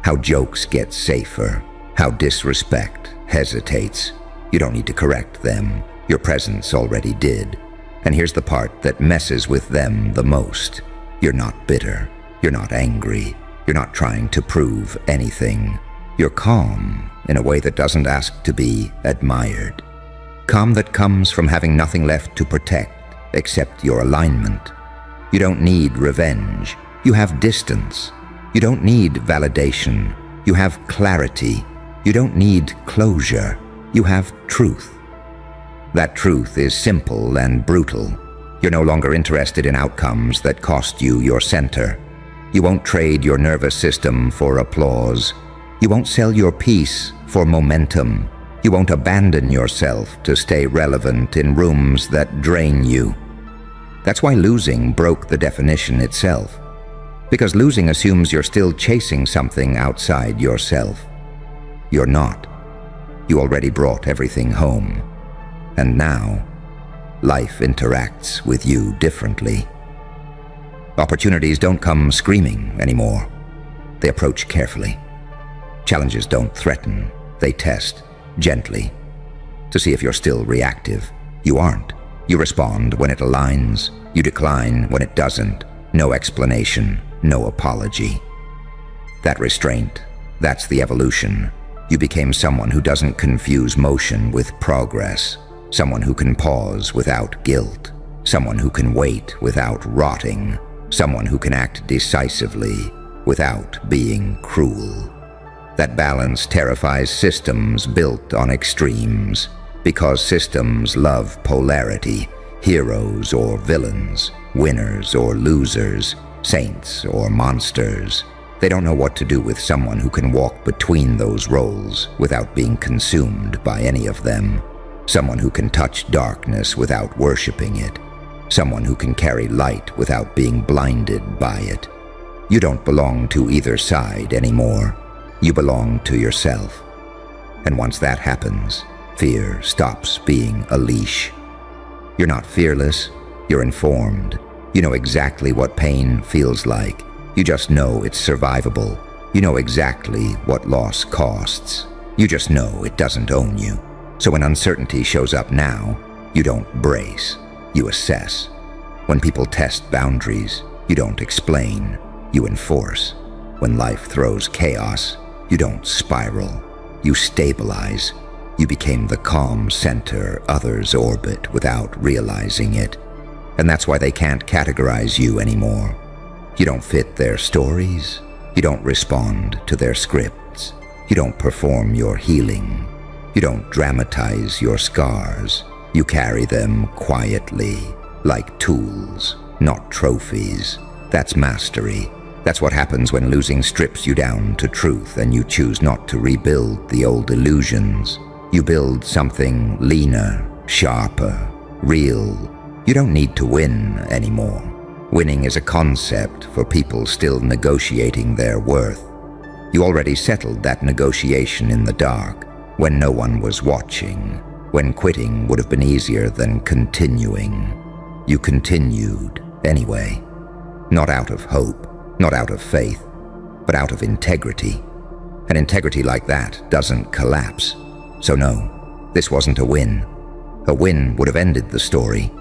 how jokes get safer, how disrespect hesitates. You don't need to correct them. Your presence already did. And here's the part that messes with them the most. You're not bitter. You're not angry. You're not trying to prove anything. You're calm in a way that doesn't ask to be admired. Calm that comes from having nothing left to protect except your alignment. You don't need revenge. You have distance. You don't need validation. You have clarity. You don't need closure. You have truth. That truth is simple and brutal. You're no longer interested in outcomes that cost you your center. You won't trade your nervous system for applause. You won't sell your peace for momentum. You won't abandon yourself to stay relevant in rooms that drain you. That's why losing broke the definition itself. Because losing assumes you're still chasing something outside yourself. You're not. You already brought everything home. And now, life interacts with you differently. Opportunities don't come screaming anymore. They approach carefully. Challenges don't threaten. They test gently to see if you're still reactive. You aren't. You respond when it aligns. You decline when it doesn't. No explanation, no apology. That restraint, that's the evolution. You became someone who doesn't confuse motion with progress. Someone who can pause without guilt. Someone who can wait without rotting. Someone who can act decisively without being cruel. That balance terrifies systems built on extremes, because systems love polarity, heroes or villains, winners or losers, saints or monsters. They don't know what to do with someone who can walk between those roles without being consumed by any of them. Someone who can touch darkness without worshiping it. Someone who can carry light without being blinded by it. You don't belong to either side anymore. You belong to yourself. And once that happens, fear stops being a leash. You're not fearless, you're informed. You know exactly what pain feels like. You just know it's survivable. You know exactly what loss costs. You just know it doesn't own you. So when uncertainty shows up now, you don't brace, you assess. When people test boundaries, you don't explain, you enforce. When life throws chaos, you don't spiral, you stabilize. You became the calm center others orbit without realizing it. And that's why they can't categorize you anymore. You don't fit their stories. You don't respond to their scripts. You don't perform your healing. You don't dramatize your scars. You carry them quietly, like tools, not trophies. That's mastery. That's what happens when losing strips you down to truth and you choose not to rebuild the old illusions. You build something leaner, sharper, real. You don't need to win anymore. Winning is a concept for people still negotiating their worth. You already settled that negotiation in the dark, when no one was watching, when quitting would have been easier than continuing. You continued anyway, not out of hope, not out of faith, but out of integrity. An integrity like that doesn't collapse. So no, This wasn't a win. A win would have ended the story.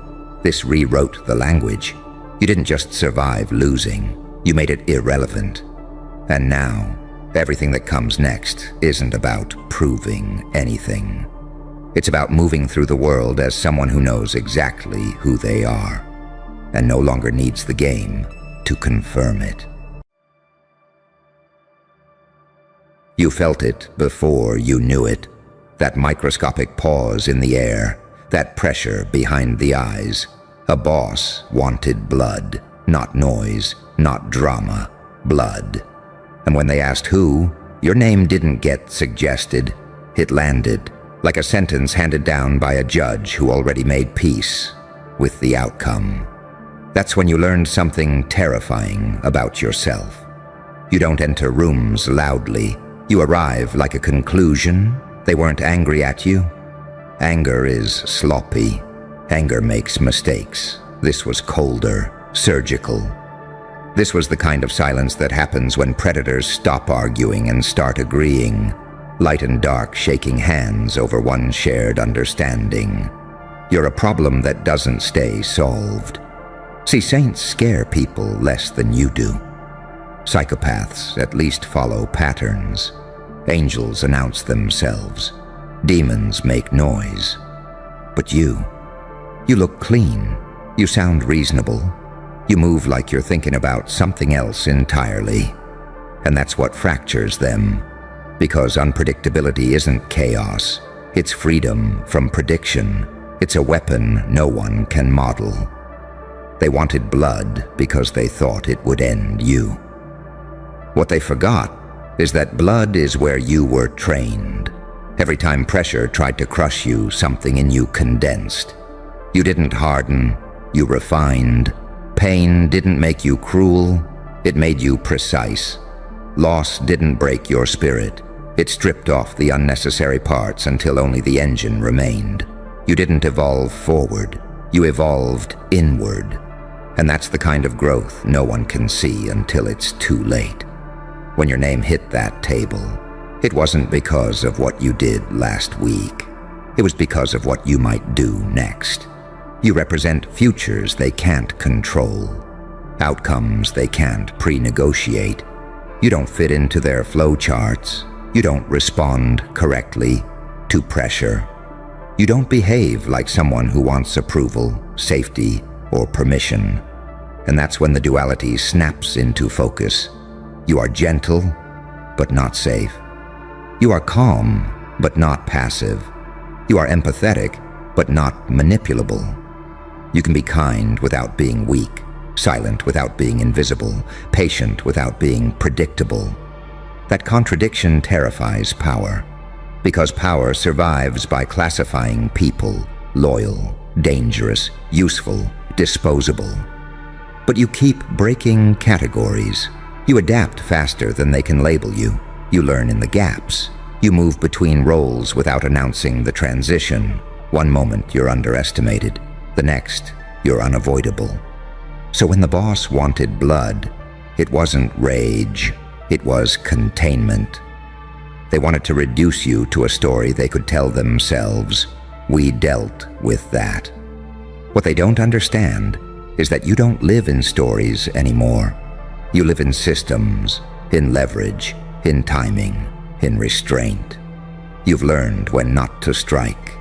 This rewrote the language. You didn't just survive losing, you made it irrelevant. And now, everything that comes next isn't about proving anything. It's about moving through the world as someone who knows exactly who they are, and no longer needs the game to confirm it. You felt it before you knew it. That microscopic pause in the air, that pressure behind the eyes. A boss wanted blood, not noise, not drama, blood. And when they asked who, your name didn't get suggested. It landed, like a sentence handed down by a judge who already made peace with the outcome. That's when you learned something terrifying about yourself. You don't enter rooms loudly. You arrive like a conclusion. They weren't angry at you. Anger is sloppy. Anger makes mistakes. This was colder, surgical. This was the kind of silence that happens when predators stop arguing and start agreeing. Light and dark shaking hands over one shared understanding. You're a problem that doesn't stay solved. See, saints scare people less than you do. Psychopaths at least follow patterns. Angels announce themselves. Demons make noise. But you look clean. You sound reasonable. You move like you're thinking about something else entirely. And that's what fractures them. Because unpredictability isn't chaos. It's freedom from prediction. It's a weapon no one can model. They wanted blood because they thought it would end you. What they forgot is that blood is where you were trained. Every time pressure tried to crush you, something in you condensed. You didn't harden, you refined. Pain didn't make you cruel, it made you precise. Loss didn't break your spirit. It stripped off the unnecessary parts until only the engine remained. You didn't evolve forward, you evolved inward. And that's the kind of growth no one can see until it's too late. When your name hit that table, it wasn't because of what you did last week. It was because of what you might do next. You represent futures they can't control, outcomes they can't pre-negotiate. You don't fit into their flow charts. You don't respond correctly to pressure. You don't behave like someone who wants approval, safety, or permission. And that's when the duality snaps into focus. You are gentle, but not safe. You are calm, but not passive. You are empathetic, but not manipulable. You can be kind without being weak, silent without being invisible, patient without being predictable. That contradiction terrifies power, because power survives by classifying people: loyal, dangerous, useful, disposable. But you keep breaking categories. You adapt faster than they can label you. You learn in the gaps. You move between roles without announcing the transition. One moment you're underestimated, the next you're unavoidable. So when the boss wanted blood, it wasn't rage, it was containment. They wanted to reduce you to a story they could tell themselves. We dealt with that. What they don't understand is that you don't live in stories anymore. You live in systems, in leverage, in timing, in restraint. You've learned when not to strike.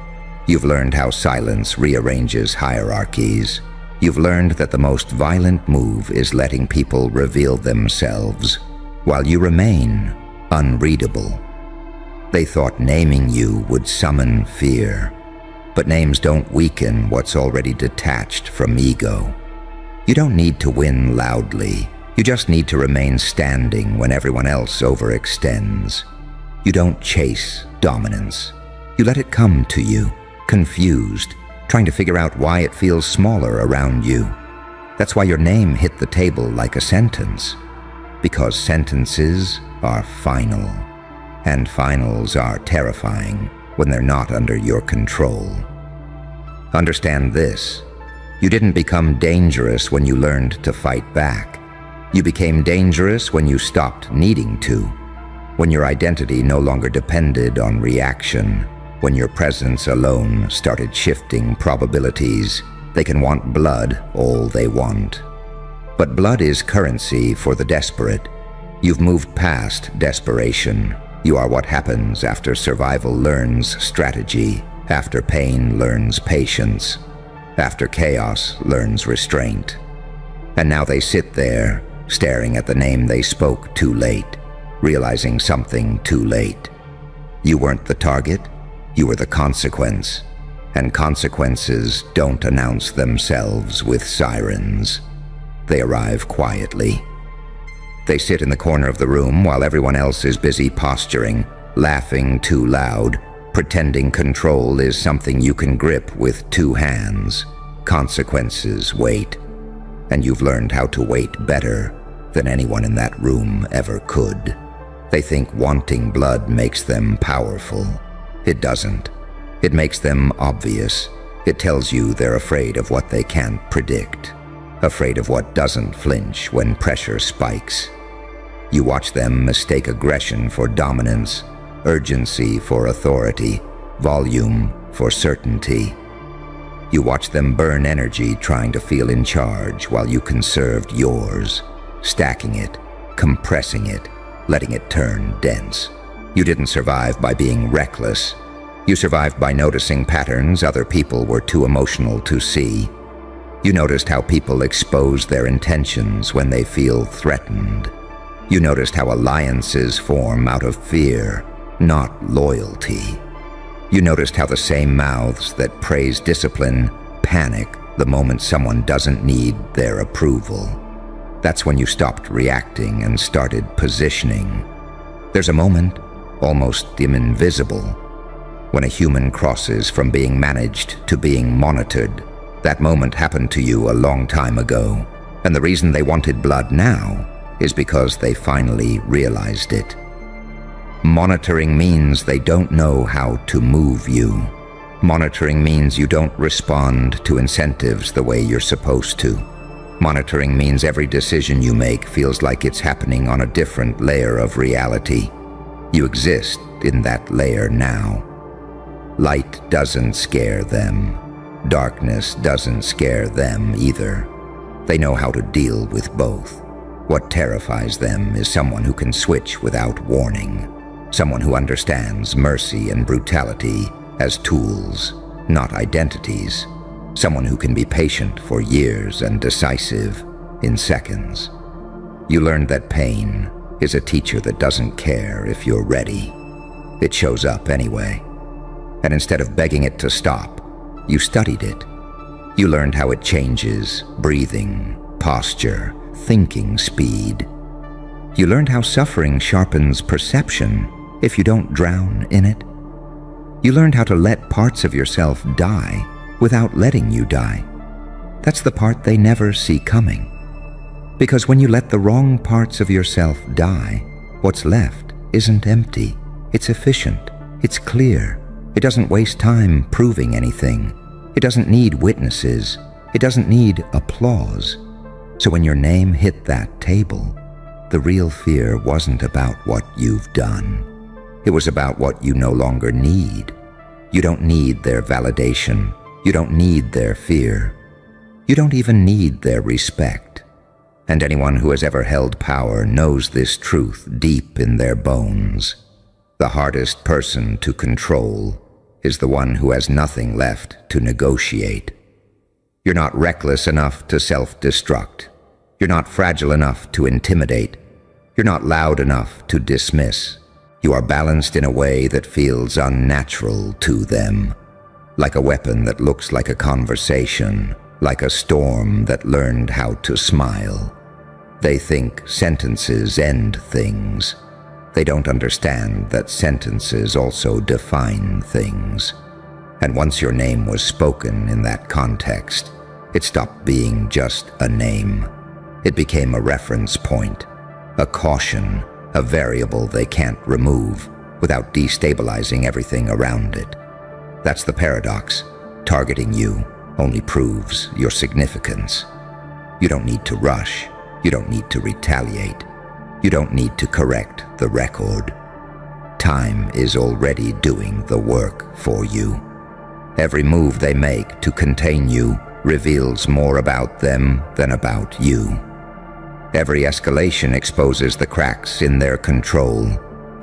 You've learned how silence rearranges hierarchies. You've learned that the most violent move is letting people reveal themselves while you remain unreadable. They thought naming you would summon fear, but names don't weaken what's already detached from ego. You don't need to win loudly. You just need to remain standing when everyone else overextends. You don't chase dominance. You let it come to you, confused, trying to figure out why it feels smaller around you. That's why your name hit the table like a sentence. Because sentences are final. And finals are terrifying when they're not under your control. Understand this. You didn't become dangerous when you learned to fight back. You became dangerous when you stopped needing to, when your identity no longer depended on reaction, When your presence alone started shifting probabilities, they can want blood all they want. But blood is currency for the desperate. You've moved past desperation. You are what happens after survival learns strategy, after pain learns patience, after chaos learns restraint. And now they sit there, staring at the name they spoke too late, realizing something too late. You weren't the target, you were the consequence. And consequences don't announce themselves with sirens. They arrive quietly. They sit in the corner of the room while everyone else is busy posturing, laughing too loud, pretending control is something you can grip with two hands. Consequences wait. And you've learned how to wait better than anyone in that room ever could. They think wanting blood makes them powerful. It doesn't. It makes them obvious. It tells you they're afraid of what they can't predict, afraid of what doesn't flinch when pressure spikes. You watch them mistake aggression for dominance, urgency for authority, volume for certainty. You watch them burn energy trying to feel in charge while you conserved yours, stacking it, compressing it, letting it turn dense. You didn't survive by being reckless. You survived by noticing patterns other people were too emotional to see. You noticed how people expose their intentions when they feel threatened. You noticed how alliances form out of fear, not loyalty. You noticed how the same mouths that praise discipline panic the moment someone doesn't need their approval. That's when you stopped reacting and started positioning. There's a moment, almost invisible, when a human crosses from being managed to being monitored. That moment happened to you a long time ago, and the reason they wanted blood now is because they finally realized it. Monitoring means they don't know how to move you. Monitoring means you don't respond to incentives the way you're supposed to. Monitoring means every decision you make feels like it's happening on a different layer of reality. You exist in that layer now. Light doesn't scare them. Darkness doesn't scare them either. They know how to deal with both. What terrifies them is someone who can switch without warning. Someone who understands mercy and brutality as tools, not identities. Someone who can be patient for years and decisive in seconds. You learned that pain is a teacher that doesn't care if you're ready. It shows up anyway. And instead of begging it to stop, you studied it. You learned how it changes breathing, posture, thinking speed. You learned how suffering sharpens perception if you don't drown in it. You learned how to let parts of yourself die without letting you die. That's the part they never see coming. Because when you let the wrong parts of yourself die, what's left isn't empty. It's efficient. It's clear. It doesn't waste time proving anything. It doesn't need witnesses. It doesn't need applause. So when your name hit that table, the real fear wasn't about what you've done. It was about what you no longer need. You don't need their validation. You don't need their fear. You don't even need their respect. And anyone who has ever held power knows this truth deep in their bones. The hardest person to control is the one who has nothing left to negotiate. You're not reckless enough to self-destruct. You're not fragile enough to intimidate. You're not loud enough to dismiss. You are balanced in a way that feels unnatural to them. Like a weapon that looks like a conversation, like a storm that learned how to smile. They think sentences end things. They don't understand that sentences also define things. And once your name was spoken in that context, it stopped being just a name. It became a reference point, a caution, a variable they can't remove without destabilizing everything around it. That's the paradox. Targeting you only proves your significance. You don't need to rush. You don't need to retaliate. You don't need to correct the record. time is already doing the work for you. Every move they make to contain you reveals more about them than about you. Every escalation exposes the cracks in their control.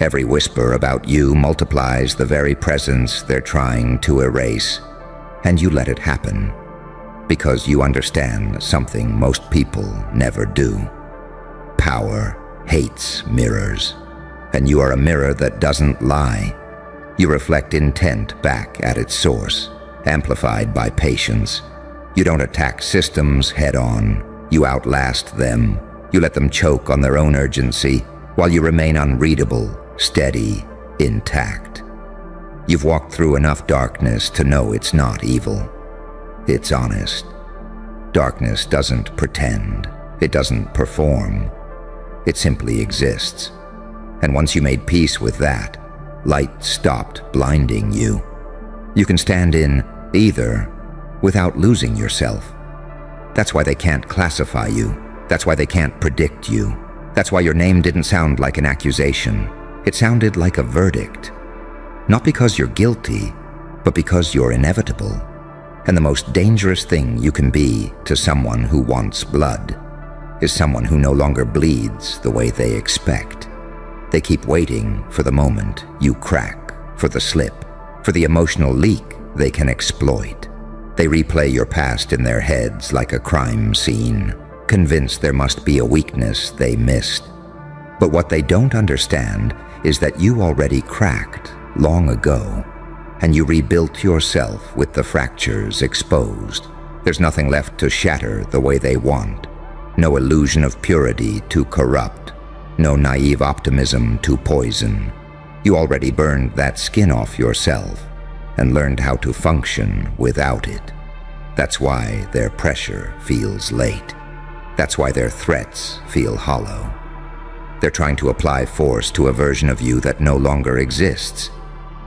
Every whisper about you multiplies the very presence they're trying to erase. And you let it happen, because you understand something most people never do. Power hates mirrors, and you are a mirror that doesn't lie. You reflect intent back at its source, amplified by patience. You don't attack systems head-on. You outlast them. You let them choke on their own urgency, while you remain unreadable, steady, intact. You've walked through enough darkness to know it's not evil. It's honest. Darkness doesn't pretend. It doesn't perform. It simply exists. And once you made peace with that, light stopped blinding you. You can stand in either without losing yourself. That's why they can't classify you. That's why they can't predict you. That's why your name didn't sound like an accusation. It sounded like a verdict. Not because you're guilty, but because you're inevitable. And the most dangerous thing you can be to someone who wants blood is someone who no longer bleeds the way they expect. They keep waiting for the moment you crack, for the slip, for the emotional leak they can exploit. They replay your past in their heads like a crime scene, convinced there must be a weakness they missed. But what they don't understand is that you already cracked long ago, and you rebuilt yourself with the fractures exposed. There's nothing left to shatter the way they want. No illusion of purity to corrupt. No naive optimism to poison. You already burned that skin off yourself and learned how to function without it. That's why their pressure feels late. That's why their threats feel hollow. They're trying to apply force to a version of you that no longer exists.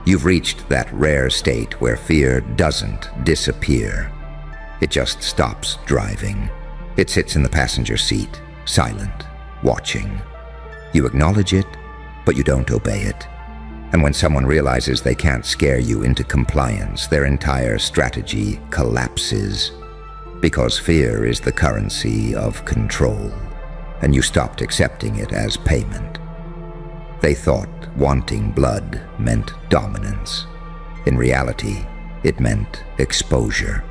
You've reached that rare state where fear doesn't disappear. It just stops driving. It sits in the passenger seat, silent, watching. You acknowledge it, but you don't obey it. And when someone realizes they can't scare you into compliance, their entire strategy collapses. Because fear is the currency of control, and you stopped accepting it as payment. They thought wanting blood meant dominance. In reality, it meant exposure.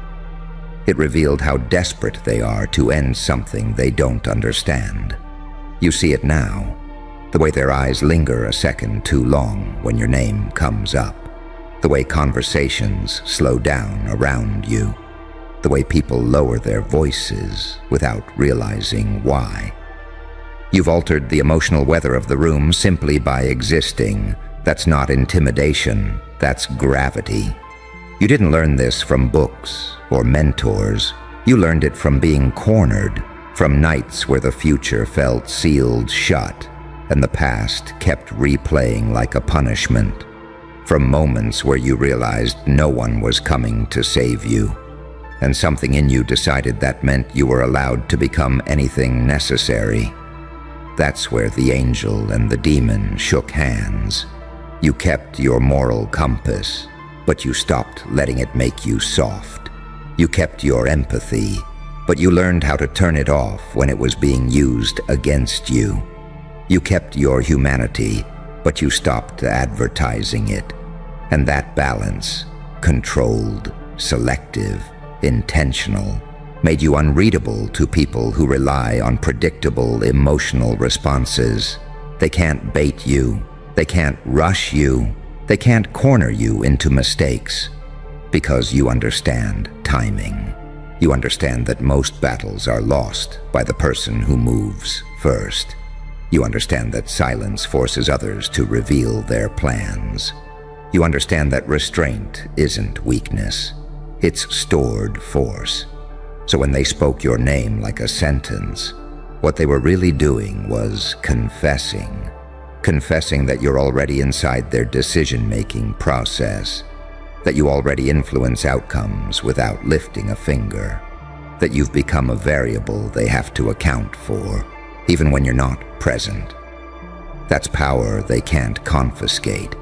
It revealed how desperate they are to end something they don't understand. You see it now, the way their eyes linger a second too long when your name comes up, the way conversations slow down around you, the way people lower their voices without realizing why. You've altered the emotional weather of the room simply by existing. That's not intimidation, that's gravity. You didn't learn this from books or mentors. You learned it from being cornered, from nights where the future felt sealed shut and the past kept replaying like a punishment, from moments where you realized no one was coming to save you, and something in you decided that meant you were allowed to become anything necessary. That's where the angel and the demon shook hands. You kept your moral compass, but you stopped letting it make you soft. You kept your empathy, but you learned how to turn it off when it was being used against you. You kept your humanity, but you stopped advertising it. And that balance, controlled, selective, intentional, made you unreadable to people who rely on predictable emotional responses. They can't bait you. They can't rush you. They can't corner you into mistakes. Because you understand timing. You understand that most battles are lost by the person who moves first. You understand that silence forces others to reveal their plans. You understand that restraint isn't weakness. It's stored force. So when they spoke your name like a sentence, what they were really doing was confessing. Confessing that you're already inside their decision-making process. That you already influence outcomes without lifting a finger. That you've become a variable they have to account for, even when you're not present. That's power they can't confiscate.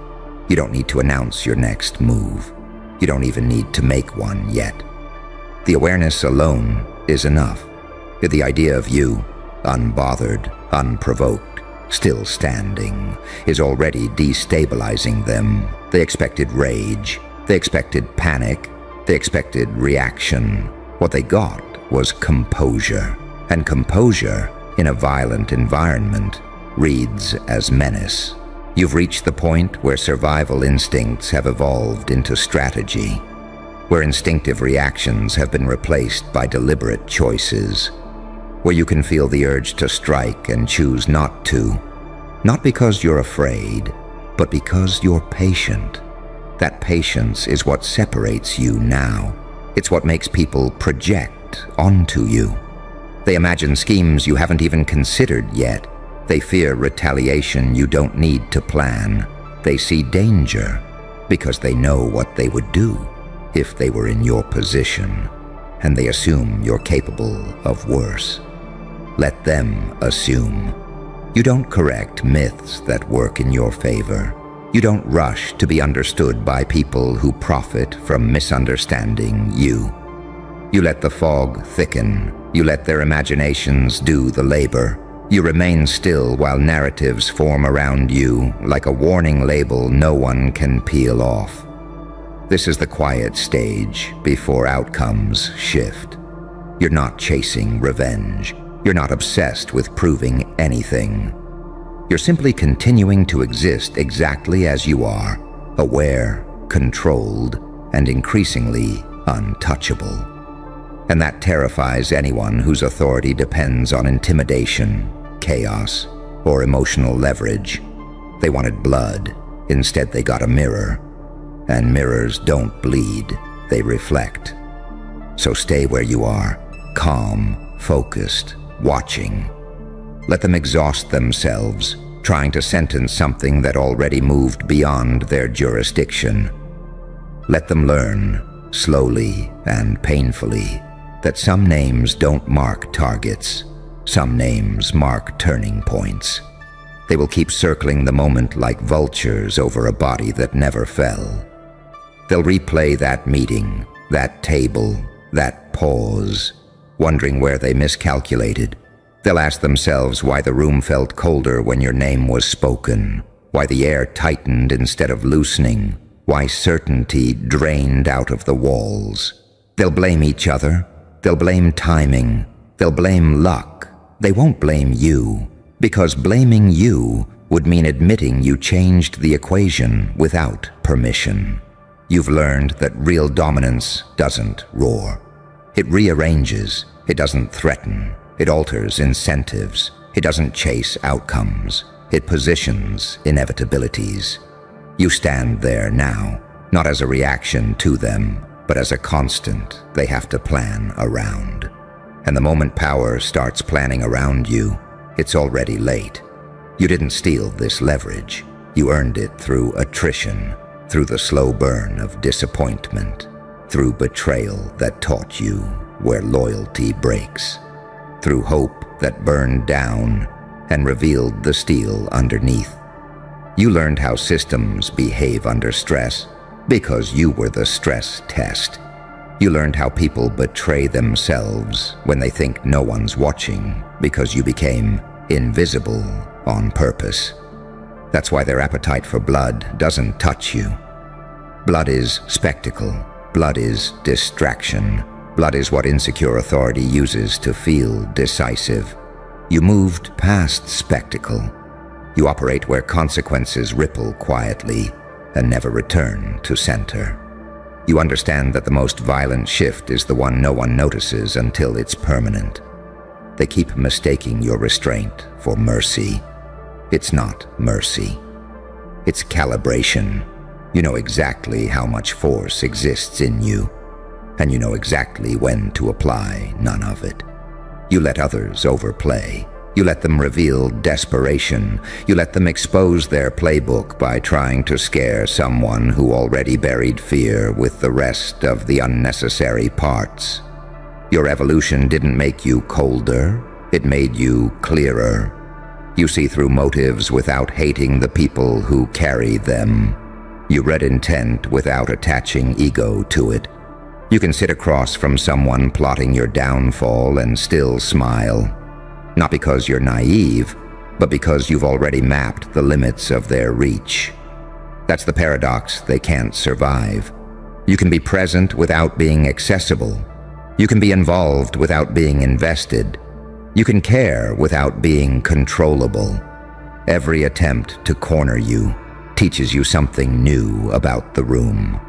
You don't need to announce your next move. You don't even need to make one yet. The awareness alone is enough. The idea of you, unbothered, unprovoked, still standing, is already destabilizing them. They expected rage. They expected panic. They expected reaction. What they got was composure. And composure, in a violent environment, reads as menace. You've reached the point where survival instincts have evolved into strategy, where instinctive reactions have been replaced by deliberate choices, where you can feel the urge to strike and choose not to, not because you're afraid, but because you're patient. That patience is what separates you now. It's what makes people project onto you. They imagine schemes you haven't even considered yet. They fear retaliation you don't need to plan. They see danger because they know what they would do if they were in your position, and they assume you're capable of worse. Let them assume. You don't correct myths that work in your favor. You don't rush to be understood by people who profit from misunderstanding you. You let the fog thicken. You let their imaginations do the labor. You remain still while narratives form around you like a warning label no one can peel off. This is the quiet stage before outcomes shift. You're not chasing revenge. You're not obsessed with proving anything. You're simply continuing to exist exactly as you are, aware, controlled, and increasingly untouchable. And that terrifies anyone whose authority depends on intimidation, chaos, or emotional leverage. They wanted blood. Instead, they got a mirror. And mirrors don't bleed, they reflect. So stay where you are, calm, focused, watching. Let them exhaust themselves, trying to sentence something that already moved beyond their jurisdiction. Let them learn, slowly and painfully, that some names don't mark targets. Some names mark turning points. They will keep circling the moment like vultures over a body that never fell. They'll replay that meeting, that table, that pause, wondering where they miscalculated. They'll ask themselves why the room felt colder when your name was spoken, why the air tightened instead of loosening, why certainty drained out of the walls. They'll blame each other. They'll blame timing. They'll blame luck. They won't blame you, because blaming you would mean admitting you changed the equation without permission. You've learned that real dominance doesn't roar. It rearranges. It doesn't threaten. It alters incentives. It doesn't chase outcomes. It positions inevitabilities. You stand there now, not as a reaction to them, but as a constant they have to plan around. And the moment power starts planning around you, it's already late. You didn't steal this leverage. You earned it through attrition, through the slow burn of disappointment, through betrayal that taught you where loyalty breaks, through hope that burned down and revealed the steel underneath. You learned how systems behave under stress because you were the stress test. You learned how people betray themselves when they think no one's watching because you became invisible on purpose. That's why their appetite for blood doesn't touch you. Blood is spectacle. Blood is distraction. Blood is what insecure authority uses to feel decisive. You moved past spectacle. You operate where consequences ripple quietly and never return to center. You understand that the most violent shift is the one no one notices until it's permanent. They keep mistaking your restraint for mercy. It's not mercy. It's calibration. You know exactly how much force exists in you, and you know exactly when to apply none of it. You let others overplay. You let them reveal desperation. You let them expose their playbook by trying to scare someone who already buried fear with the rest of the unnecessary parts. Your evolution didn't make you colder. It made you clearer. You see through motives without hating the people who carry them. You read intent without attaching ego to it. You can sit across from someone plotting your downfall and still smile. Not because you're naive, but because you've already mapped the limits of their reach. That's the paradox they can't survive. You can be present without being accessible. You can be involved without being invested. You can care without being controllable. Every attempt to corner you teaches you something new about the room.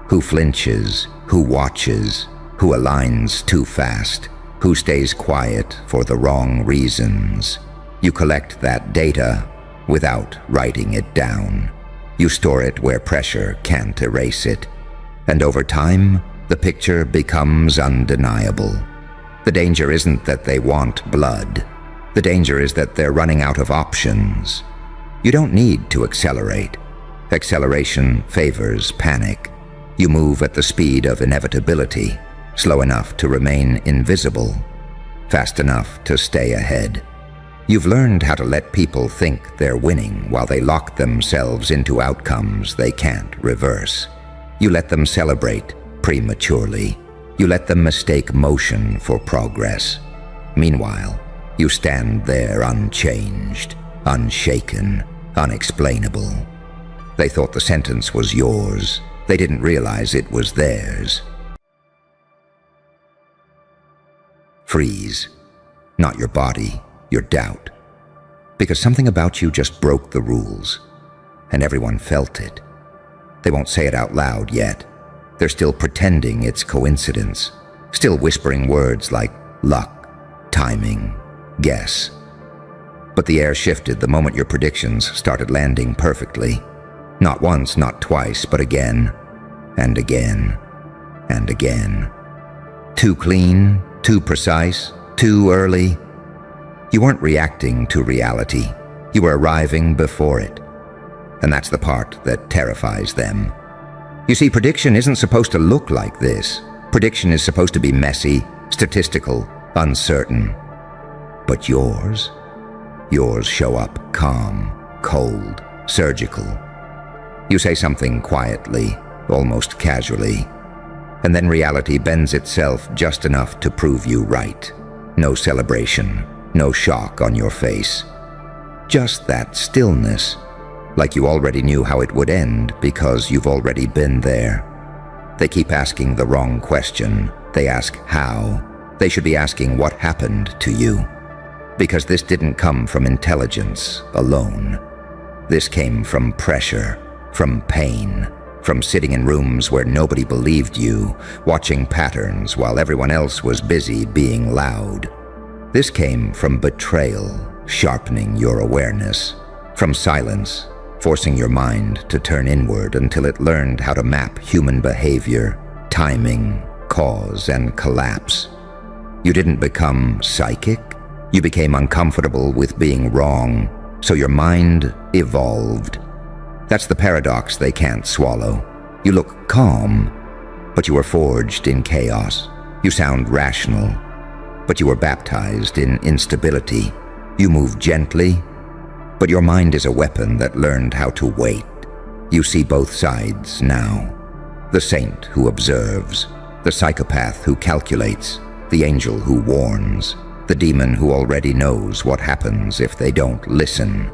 Who flinches, who watches, who aligns too fast, who stays quiet for the wrong reasons. You collect that data without writing it down. You store it where pressure can't erase it. And over time, the picture becomes undeniable. The danger isn't that they want blood. The danger is that they're running out of options. You don't need to accelerate. Acceleration favors panic. You move at the speed of inevitability, slow enough to remain invisible, fast enough to stay ahead. You've learned how to let people think they're winning while they lock themselves into outcomes they can't reverse. You let them celebrate prematurely. You let them mistake motion for progress. Meanwhile, you stand there unchanged, unshaken, unexplainable. They thought the sentence was yours. They didn't realize it was theirs. Freeze. Not your body, your doubt. Because something about you just broke the rules, and everyone felt it. They won't say it out loud yet. They're still pretending it's coincidence, still whispering words like luck, timing, guess. But the air shifted the moment your predictions started landing perfectly. Not once, not twice, but again, and again, and again. Too clean, too precise, too early. You weren't reacting to reality. You were arriving before it. And that's the part that terrifies them. You see, prediction isn't supposed to look like this. Prediction is supposed to be messy, statistical, uncertain. But yours show up calm, cold, surgical. You say something quietly, almost casually, and then reality bends itself just enough to prove you right. No celebration, no shock on your face. Just that stillness, like you already knew how it would end because you've already been there. They keep asking the wrong question. They ask how. They should be asking what happened to you. Because this didn't come from intelligence alone. This came from pressure, from pain, from sitting in rooms where nobody believed you, watching patterns while everyone else was busy being loud. This came from betrayal, sharpening your awareness, from silence, forcing your mind to turn inward until it learned how to map human behavior, timing, cause, and collapse. You didn't become psychic. You became uncomfortable with being wrong, so your mind evolved. That's the paradox they can't swallow. You look calm, but you were forged in chaos. You sound rational, but you were baptized in instability. You move gently, but your mind is a weapon that learned how to wait. You see both sides now. The saint who observes, the psychopath who calculates, the angel who warns, the demon who already knows what happens if they don't listen.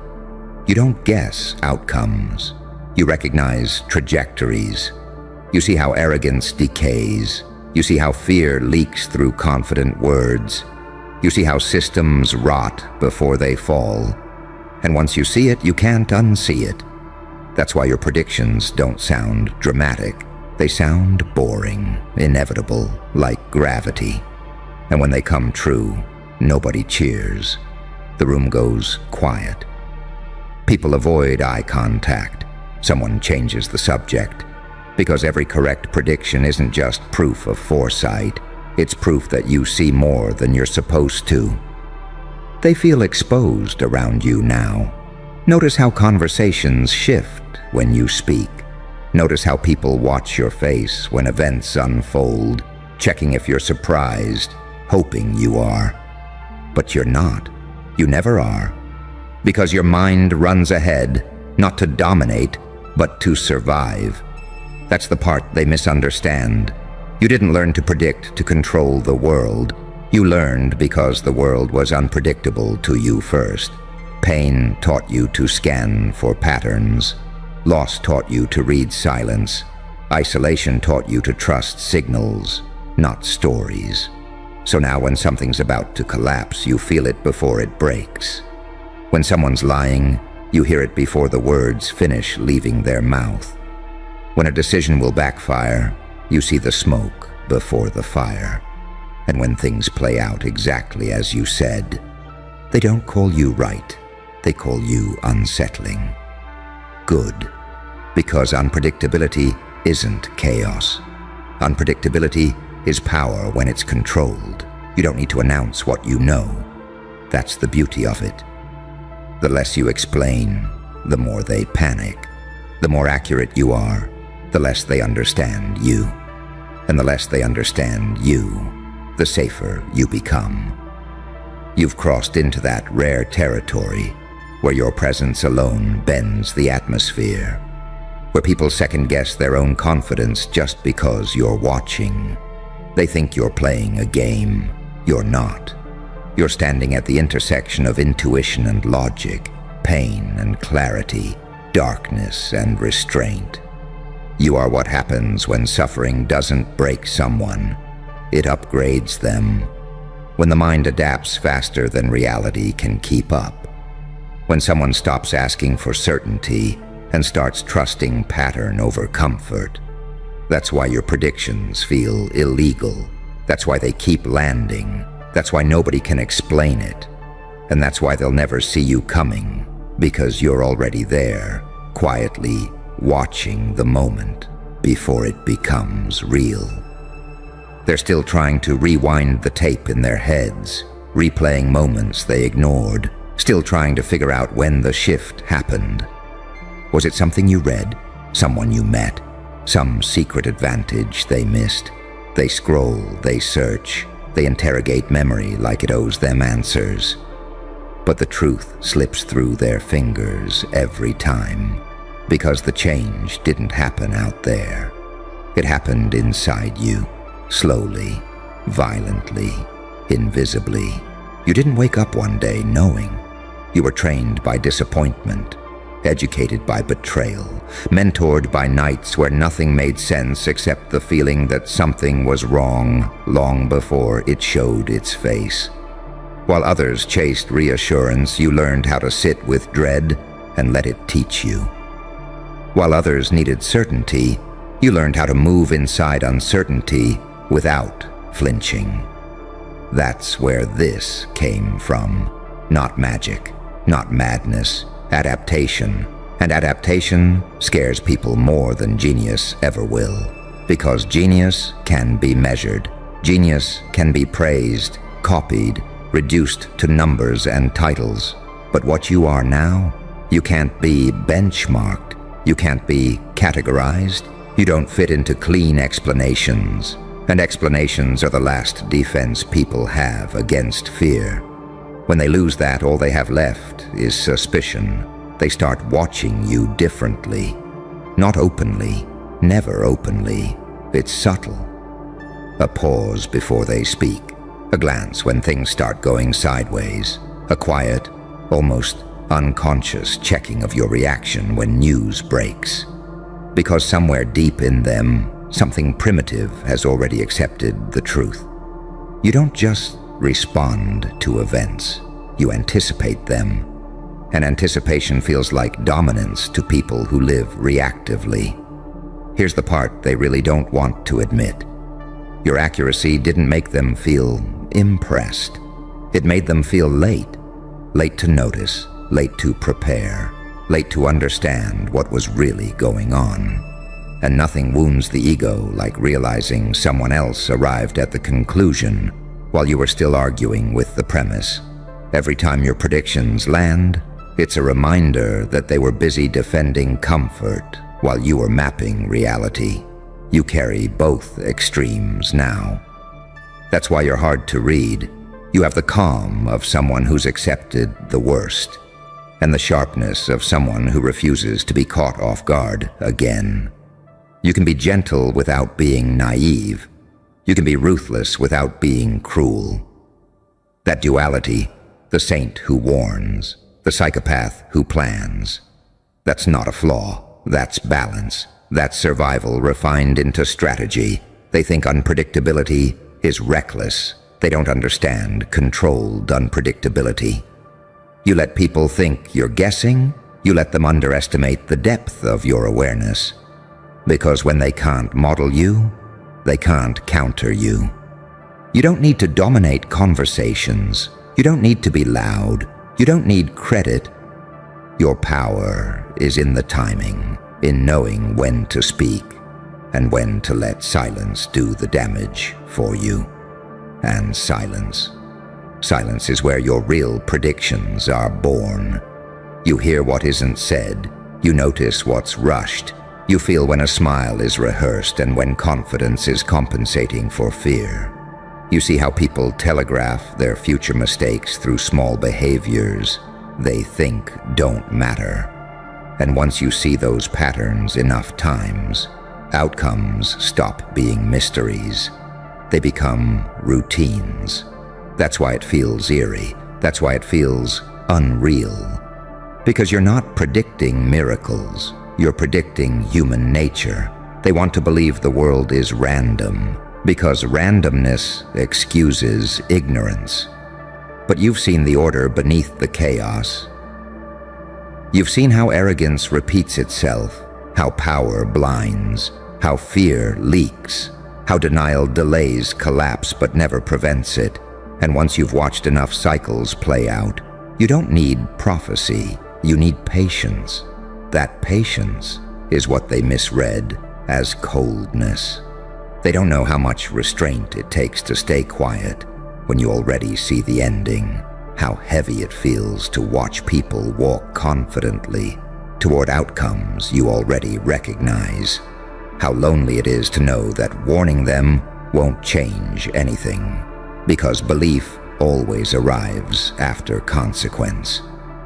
You don't guess outcomes. You recognize trajectories. You see how arrogance decays. You see how fear leaks through confident words. You see how systems rot before they fall. And once you see it, you can't unsee it. That's why your predictions don't sound dramatic. They sound boring, inevitable, like gravity. And when they come true, nobody cheers. The room goes quiet. People avoid eye contact. Someone changes the subject. Because every correct prediction isn't just proof of foresight. It's proof that you see more than you're supposed to. They feel exposed around you now. Notice how conversations shift when you speak. Notice how people watch your face when events unfold, checking if you're surprised, hoping you are. But you're not. You never are. Because your mind runs ahead, not to dominate, but to survive. That's the part they misunderstand. You didn't learn to predict to control the world. You learned because the world was unpredictable to you first. Pain taught you to scan for patterns. Loss taught you to read silence. Isolation taught you to trust signals, not stories. So now when something's about to collapse, you feel it before it breaks. When someone's lying, you hear it before the words finish leaving their mouth. When a decision will backfire, you see the smoke before the fire. And when things play out exactly as you said, they don't call you right, they call you unsettling. Good, because unpredictability isn't chaos. Unpredictability is power when it's controlled. You don't need to announce what you know. That's the beauty of it. The less you explain, the more they panic. The more accurate you are, the less they understand you. And the less they understand you, the safer you become. You've crossed into that rare territory where your presence alone bends the atmosphere, where people second-guess their own confidence just because you're watching. They think you're playing a game. You're not. You're standing at the intersection of intuition and logic, pain and clarity, darkness and restraint. You are what happens when suffering doesn't break someone. It upgrades them. When the mind adapts faster than reality can keep up. When someone stops asking for certainty and starts trusting pattern over comfort. That's why your predictions feel illegal. That's why they keep landing. That's why nobody can explain it. And that's why they'll never see you coming, because you're already there, quietly watching the moment before it becomes real. They're still trying to rewind the tape in their heads, replaying moments they ignored, still trying to figure out when the shift happened. Was it something you read, someone you met, some secret advantage they missed? They scroll, they search, they interrogate memory like it owes them answers. But the truth slips through their fingers every time, because the change didn't happen out there. It happened inside you, slowly, violently, invisibly. You didn't wake up one day knowing. You were trained by disappointment, educated by betrayal, mentored by nights where nothing made sense except the feeling that something was wrong long before it showed its face. While others chased reassurance, you learned how to sit with dread and let it teach you. While others needed certainty, you learned how to move inside uncertainty without flinching. That's where this came from. Not magic, not madness, adaptation. And adaptation scares people more than genius ever will. Because genius can be measured. Genius can be praised, copied, reduced to numbers and titles. But what you are now, you can't be benchmarked. You can't be categorized. You don't fit into clean explanations. And explanations are the last defense people have against fear. When they lose that, all they have left is suspicion. They start watching you differently. Not openly, never openly. It's subtle. A pause before they speak. A glance when things start going sideways. A quiet, almost unconscious checking of your reaction when news breaks. Because somewhere deep in them, something primitive has already accepted the truth. You don't just respond to events. You anticipate them. And anticipation feels like dominance to people who live reactively. Here's the part they really don't want to admit. Your accuracy didn't make them feel impressed. It made them feel late. Late to notice, late to prepare, late to understand what was really going on. And nothing wounds the ego like realizing someone else arrived at the conclusion while you were still arguing with the premise. Every time your predictions land, it's a reminder that they were busy defending comfort while you were mapping reality. You carry both extremes now. That's why you're hard to read. You have the calm of someone who's accepted the worst. and the sharpness of someone who refuses to be caught off guard again. You can be gentle without being naive. You can be ruthless without being cruel. That duality, the saint who warns, the psychopath who plans, that's not a flaw. That's balance. That's survival refined into strategy. They think unpredictability is reckless. They don't understand controlled unpredictability. You let people think you're guessing. You let them underestimate the depth of your awareness. Because when they can't model you, they can't counter you. You don't need to dominate conversations. You don't need to be loud. You don't need credit. Your power is in the timing, in knowing when to speak and when to let silence do the damage for you. And silence. Silence is where your real predictions are born. You hear what isn't said. You notice what's rushed. You feel when a smile is rehearsed and when confidence is compensating for fear. You see how people telegraph their future mistakes through small behaviors they think don't matter. And once you see those patterns enough times, outcomes stop being mysteries. They become routines. That's why it feels eerie. That's why it feels unreal. Because you're not predicting miracles. You're predicting human nature. They want to believe the world is random, because randomness excuses ignorance. But you've seen the order beneath the chaos. You've seen how arrogance repeats itself, how power blinds, how fear leaks, how denial delays collapse but never prevents it. And once you've watched enough cycles play out, you don't need prophecy, you need patience. That patience is what they misread as coldness. They don't know how much restraint it takes to stay quiet when you already see the ending, how heavy it feels to watch people walk confidently toward outcomes you already recognize, how lonely it is to know that warning them won't change anything, because belief always arrives after consequence.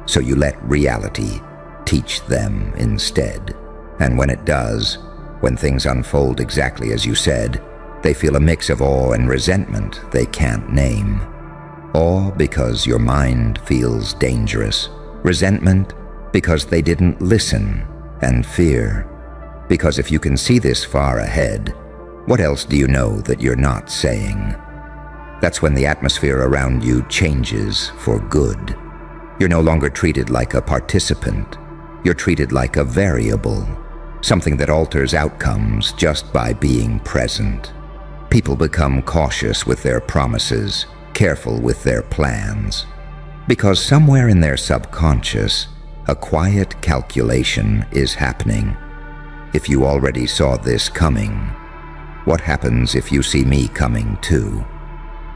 So you let reality teach them instead. And when it does, when things unfold exactly as you said, they feel a mix of awe and resentment they can't name. Awe because your mind feels dangerous. Resentment because they didn't listen. And fear because if you can see this far ahead, what else do you know that you're not saying? That's when the atmosphere around you changes for good. You're no longer treated like a participant. You're treated like a variable, something that alters outcomes just by being present. People become cautious with their promises, careful with their plans, because somewhere in their subconscious, a quiet calculation is happening. If you already saw this coming, what happens if you see me coming too?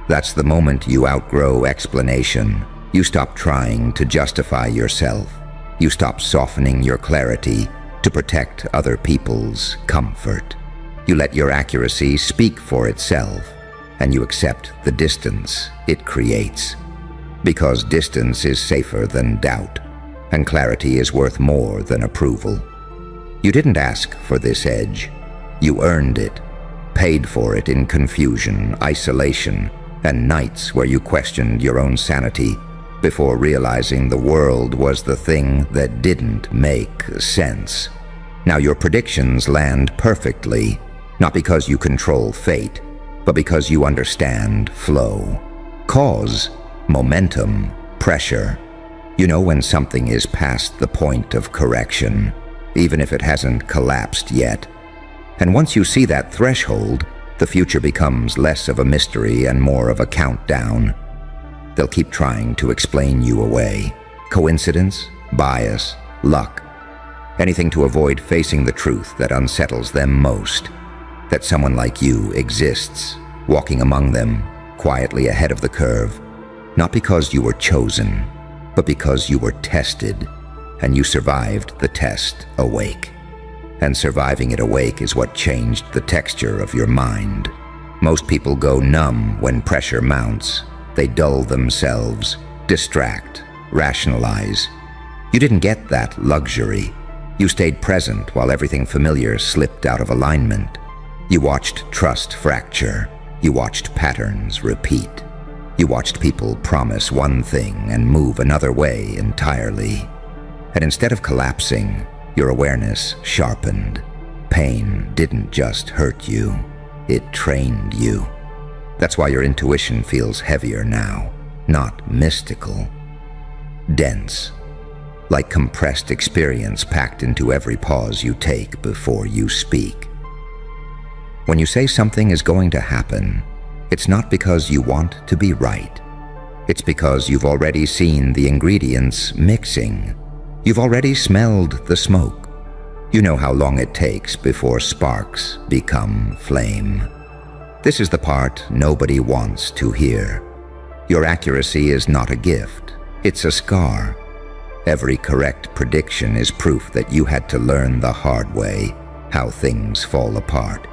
That's the moment you outgrow explanation. You stop trying to justify yourself. You stop softening your clarity to protect other people's comfort. You let your accuracy speak for itself, and you accept the distance it creates. Because distance is safer than doubt, and clarity is worth more than approval. You didn't ask for this edge. You earned it, paid for it in confusion, isolation, and nights where you questioned your own sanity before realizing the world was the thing that didn't make sense. Now your predictions land perfectly, not because you control fate, but because you understand flow, cause, momentum, pressure. You know when something is past the point of correction, even if it hasn't collapsed yet. And once you see that threshold, the future becomes less of a mystery and more of a countdown. They'll keep trying to explain you away. Coincidence, bias, luck. Anything to avoid facing the truth that unsettles them most. That someone like you exists, walking among them, quietly ahead of the curve. Not because you were chosen, but because you were tested, and you survived the test awake. And surviving it awake is what changed the texture of your mind. Most people go numb when pressure mounts. They dull themselves, distract, rationalize. You didn't get that luxury. You stayed present while everything familiar slipped out of alignment. You watched trust fracture. You watched patterns repeat. You watched people promise one thing and move another way entirely. And instead of collapsing, your awareness sharpened. Pain didn't just hurt you, it trained you. That's why your intuition feels heavier now, not mystical. Dense. Like compressed experience packed into every pause you take before you speak. When you say something is going to happen, it's not because you want to be right. It's because you've already seen the ingredients mixing. You've already smelled the smoke. You know how long it takes before sparks become flame. This is the part nobody wants to hear. Your accuracy is not a gift, it's a scar. Every correct prediction is proof that you had to learn the hard way how things fall apart.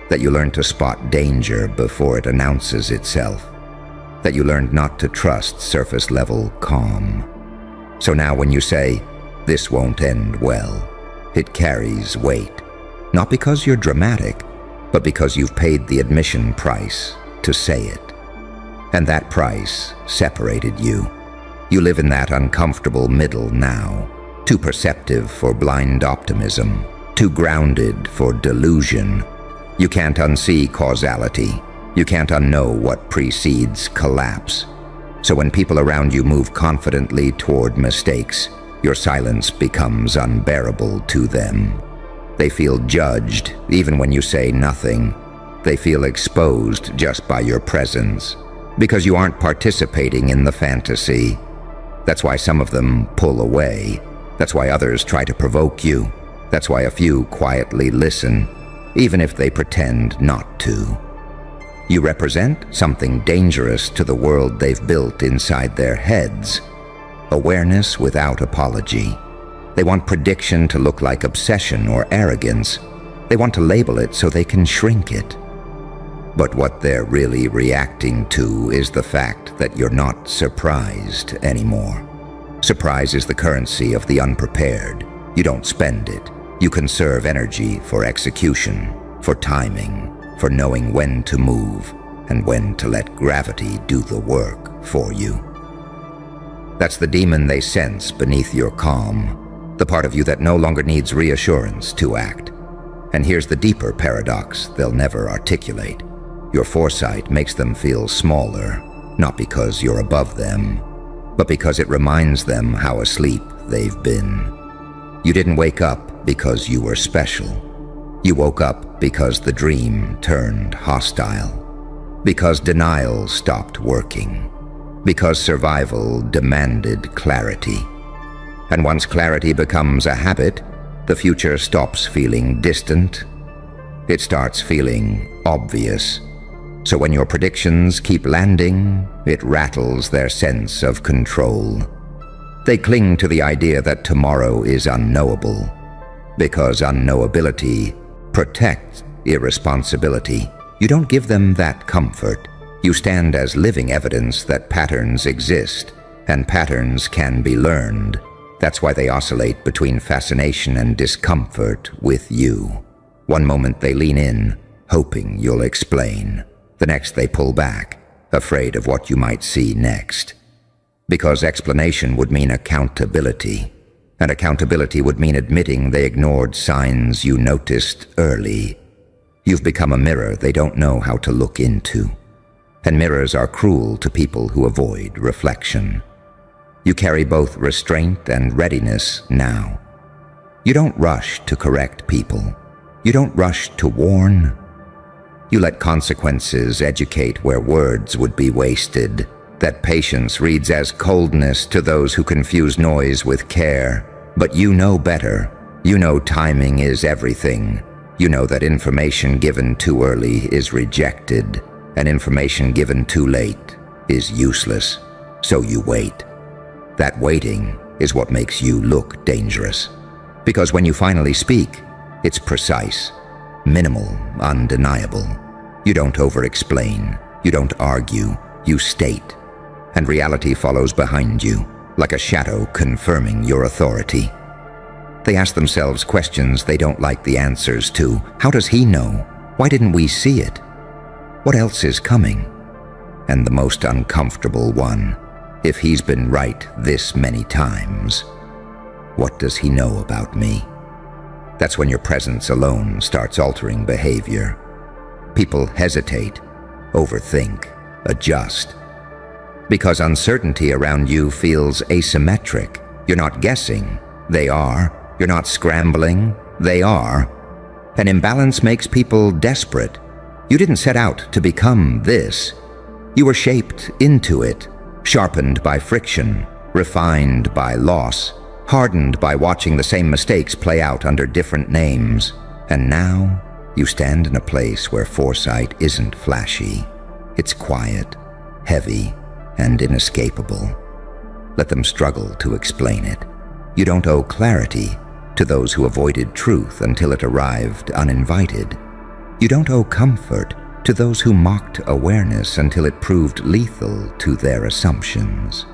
That you learned to spot danger before it announces itself. That you learned not to trust surface-level calm. So now when you say, "This won't end well," it carries weight. Not because you're dramatic, but because you've paid the admission price to say it. And that price separated you. You live in that uncomfortable middle now, too perceptive for blind optimism, too grounded for delusion. You can't unsee causality. You can't unknow what precedes collapse. So when people around you move confidently toward mistakes, your silence becomes unbearable to them. They feel judged even when you say nothing. They feel exposed just by your presence, because you aren't participating in the fantasy. That's why some of them pull away. That's why others try to provoke you. That's why a few quietly listen, even if they pretend not to. You represent something dangerous to the world they've built inside their heads. Awareness without apology. They want prediction to look like obsession or arrogance. They want to label it so they can shrink it. But what they're really reacting to is the fact that you're not surprised anymore. Surprise is the currency of the unprepared. You don't spend it. You conserve energy for execution, for timing, for knowing when to move and when to let gravity do the work for you. That's the demon they sense beneath your calm, the part of you that no longer needs reassurance to act. And here's the deeper paradox they'll never articulate. Your foresight makes them feel smaller, not because you're above them, but because it reminds them how asleep they've been. You didn't wake up because you were special. You woke up because the dream turned hostile, because denial stopped working, because survival demanded clarity. And once clarity becomes a habit, the future stops feeling distant. It starts feeling obvious. So when your predictions keep landing, it rattles their sense of control. They cling to the idea that tomorrow is unknowable, because unknowability protects irresponsibility. You don't give them that comfort. You stand as living evidence that patterns exist, and patterns can be learned. That's why they oscillate between fascination and discomfort with you. One moment they lean in, hoping you'll explain. The next they pull back, afraid of what you might see next. Because explanation would mean accountability, and accountability would mean admitting they ignored signs you noticed early. You've become a mirror they don't know how to look into. And mirrors are cruel to people who avoid reflection. You carry both restraint and readiness now. You don't rush to correct people. You don't rush to warn. You let consequences educate where words would be wasted. That patience reads as coldness to those who confuse noise with care. But you know better. You know timing is everything. You know that information given too early is rejected, and information given too late is useless. So you wait. That waiting is what makes you look dangerous. Because when you finally speak, it's precise, minimal, undeniable. You don't over-explain. You don't argue. You state. And reality follows behind you, like a shadow confirming your authority. They ask themselves questions they don't like the answers to. How does he know? Why didn't we see it? What else is coming? And the most uncomfortable one, if he's been right this many times, what does he know about me? That's when your presence alone starts altering behavior. People hesitate, overthink, adjust. Because uncertainty around you feels asymmetric. You're not guessing, they are. You're not scrambling, they are. An imbalance makes people desperate. You didn't set out to become this. You were shaped into it, sharpened by friction, refined by loss, hardened by watching the same mistakes play out under different names. And now, you stand in a place where foresight isn't flashy. It's quiet, heavy, and inescapable. Let them struggle to explain it. You don't owe clarity to those who avoided truth until it arrived uninvited. You don't owe comfort to those who mocked awareness until it proved lethal to their assumptions.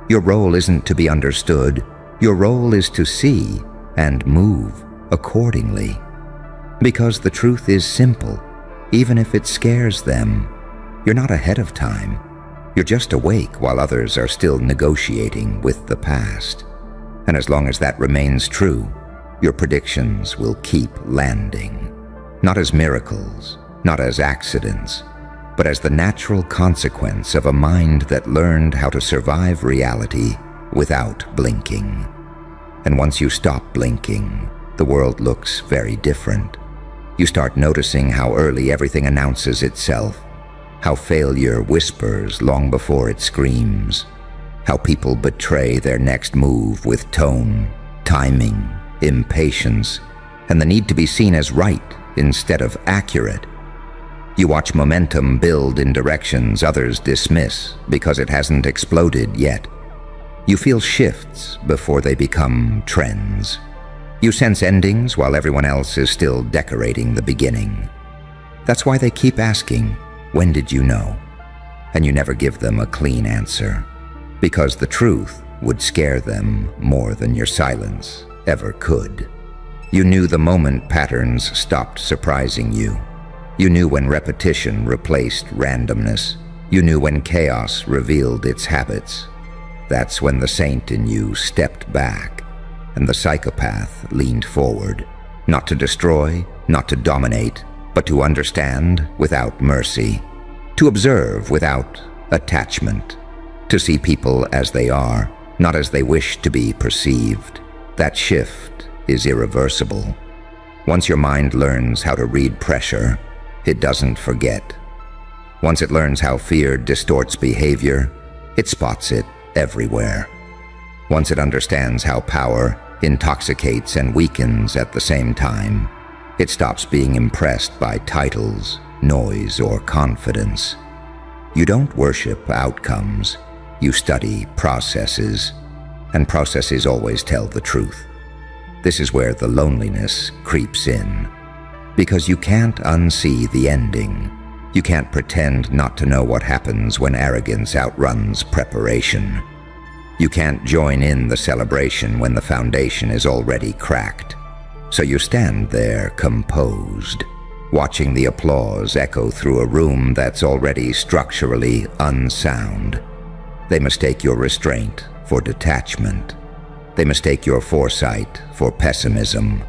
Your role isn't to be understood. Your role is to see and move accordingly. Because the truth is simple, even if it scares them. You're not ahead of time. You're just awake while others are still negotiating with the past. And as long as that remains true, your predictions will keep landing. Not as miracles, not as accidents, but as the natural consequence of a mind that learned how to survive reality without blinking. And once you stop blinking, the world looks very different. You start noticing how early everything announces itself, how failure whispers long before it screams, how people betray their next move with tone, timing, impatience, and the need to be seen as right instead of accurate. You watch momentum build in directions others dismiss because it hasn't exploded yet. You feel shifts before they become trends. You sense endings while everyone else is still decorating the beginning. That's why they keep asking, when did you know? And you never give them a clean answer, because the truth would scare them more than your silence ever could. You knew the moment patterns stopped surprising you. You knew when repetition replaced randomness. You knew when chaos revealed its habits. That's when the saint in you stepped back, and the psychopath leaned forward, not to destroy, not to dominate, but to understand without mercy, to observe without attachment, to see people as they are, not as they wish to be perceived. That shift is irreversible. Once your mind learns how to read pressure, it doesn't forget. Once it learns how fear distorts behavior, it spots it everywhere. Once it understands how power intoxicates and weakens at the same time, it stops being impressed by titles, noise, or confidence. You don't worship outcomes. You study processes, and processes always tell the truth. This is where the loneliness creeps in, because you can't unsee the ending. You can't pretend not to know what happens when arrogance outruns preparation. You can't join in the celebration when the foundation is already cracked. So you stand there composed, watching the applause echo through a room that's already structurally unsound. They mistake your restraint for detachment. They mistake your foresight for pessimism.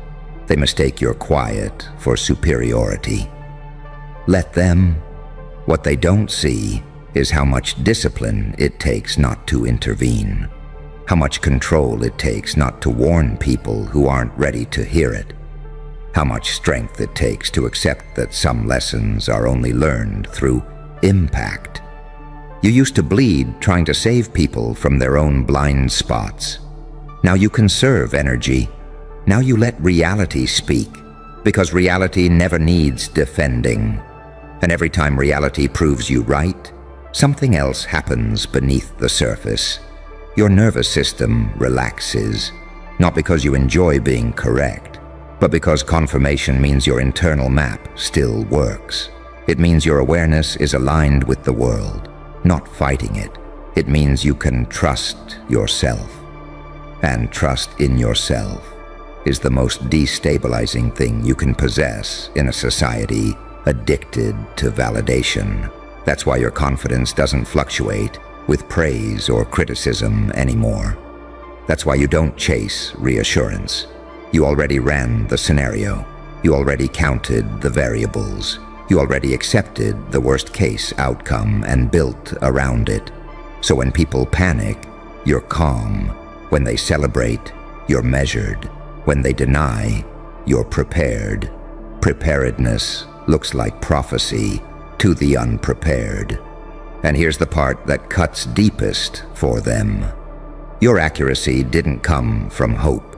They mistake your quiet for superiority. Let them. What they don't see is how much discipline it takes not to intervene, how much control it takes not to warn people who aren't ready to hear it, how much strength it takes to accept that some lessons are only learned through impact. You used to bleed trying to save people from their own blind spots. Now you conserve energy. Now you let reality speak, because reality never needs defending. And every time reality proves you right, something else happens beneath the surface. Your nervous system relaxes, not because you enjoy being correct, but because confirmation means your internal map still works. It means your awareness is aligned with the world, not fighting it. It means you can trust yourself. And trust in yourself is the most destabilizing thing you can possess in a society addicted to validation. That's why your confidence doesn't fluctuate with praise or criticism anymore. That's why you don't chase reassurance. You already ran the scenario. You already counted the variables. You already accepted the worst-case outcome and built around it. So when people panic, you're calm. When they celebrate, you're measured. When they deny, you're prepared. Preparedness looks like prophecy to the unprepared. And here's the part that cuts deepest for them. Your accuracy didn't come from hope.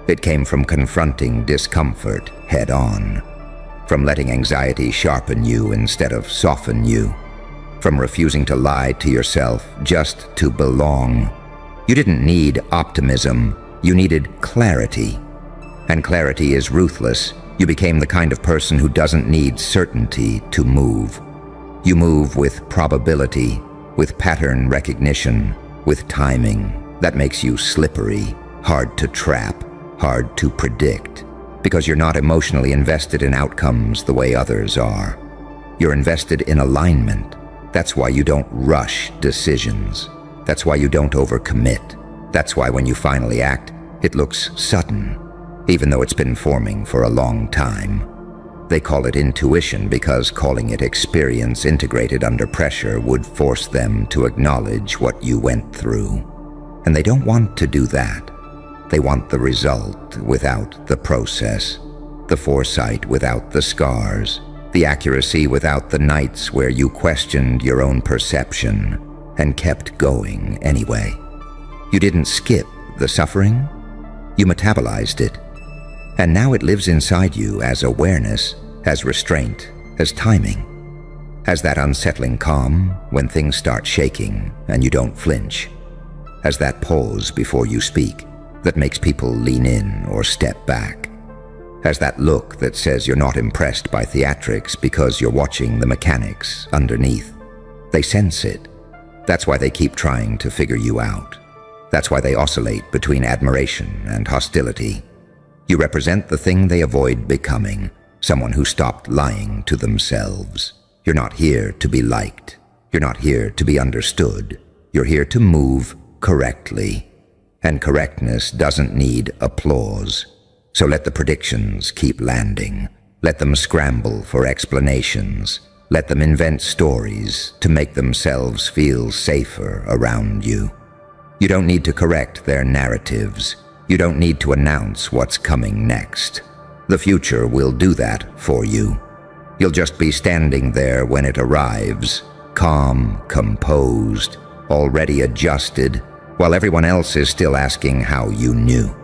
It came from confronting discomfort head-on, from letting anxiety sharpen you instead of soften you, from refusing to lie to yourself just to belong. You didn't need optimism, you needed clarity. And clarity is ruthless. You became the kind of person who doesn't need certainty to move. You move with probability, with pattern recognition, with timing. That makes you slippery, hard to trap, hard to predict, because you're not emotionally invested in outcomes the way others are. You're invested in alignment. That's why you don't rush decisions. That's why you don't overcommit. That's why when you finally act, it looks sudden, even though it's been forming for a long time. They call it intuition because calling it experience integrated under pressure would force them to acknowledge what you went through. And they don't want to do that. They want the result without the process, the foresight without the scars, the accuracy without the nights where you questioned your own perception and kept going anyway. You didn't skip the suffering, you metabolized it. And now it lives inside you as awareness, as restraint, as timing, as that unsettling calm when things start shaking and you don't flinch, as that pause before you speak that makes people lean in or step back, as that look that says you're not impressed by theatrics because you're watching the mechanics underneath. They sense it. That's why they keep trying to figure you out. That's why they oscillate between admiration and hostility. You represent the thing they avoid becoming, someone who stopped lying to themselves. You're not here to be liked. You're not here to be understood. You're here to move correctly. And correctness doesn't need applause. So let the predictions keep landing. Let them scramble for explanations. Let them invent stories to make themselves feel safer around you. You don't need to correct their narratives. You don't need to announce what's coming next. The future will do that for you. You'll just be standing there when it arrives, calm, composed, already adjusted, while everyone else is still asking how you knew.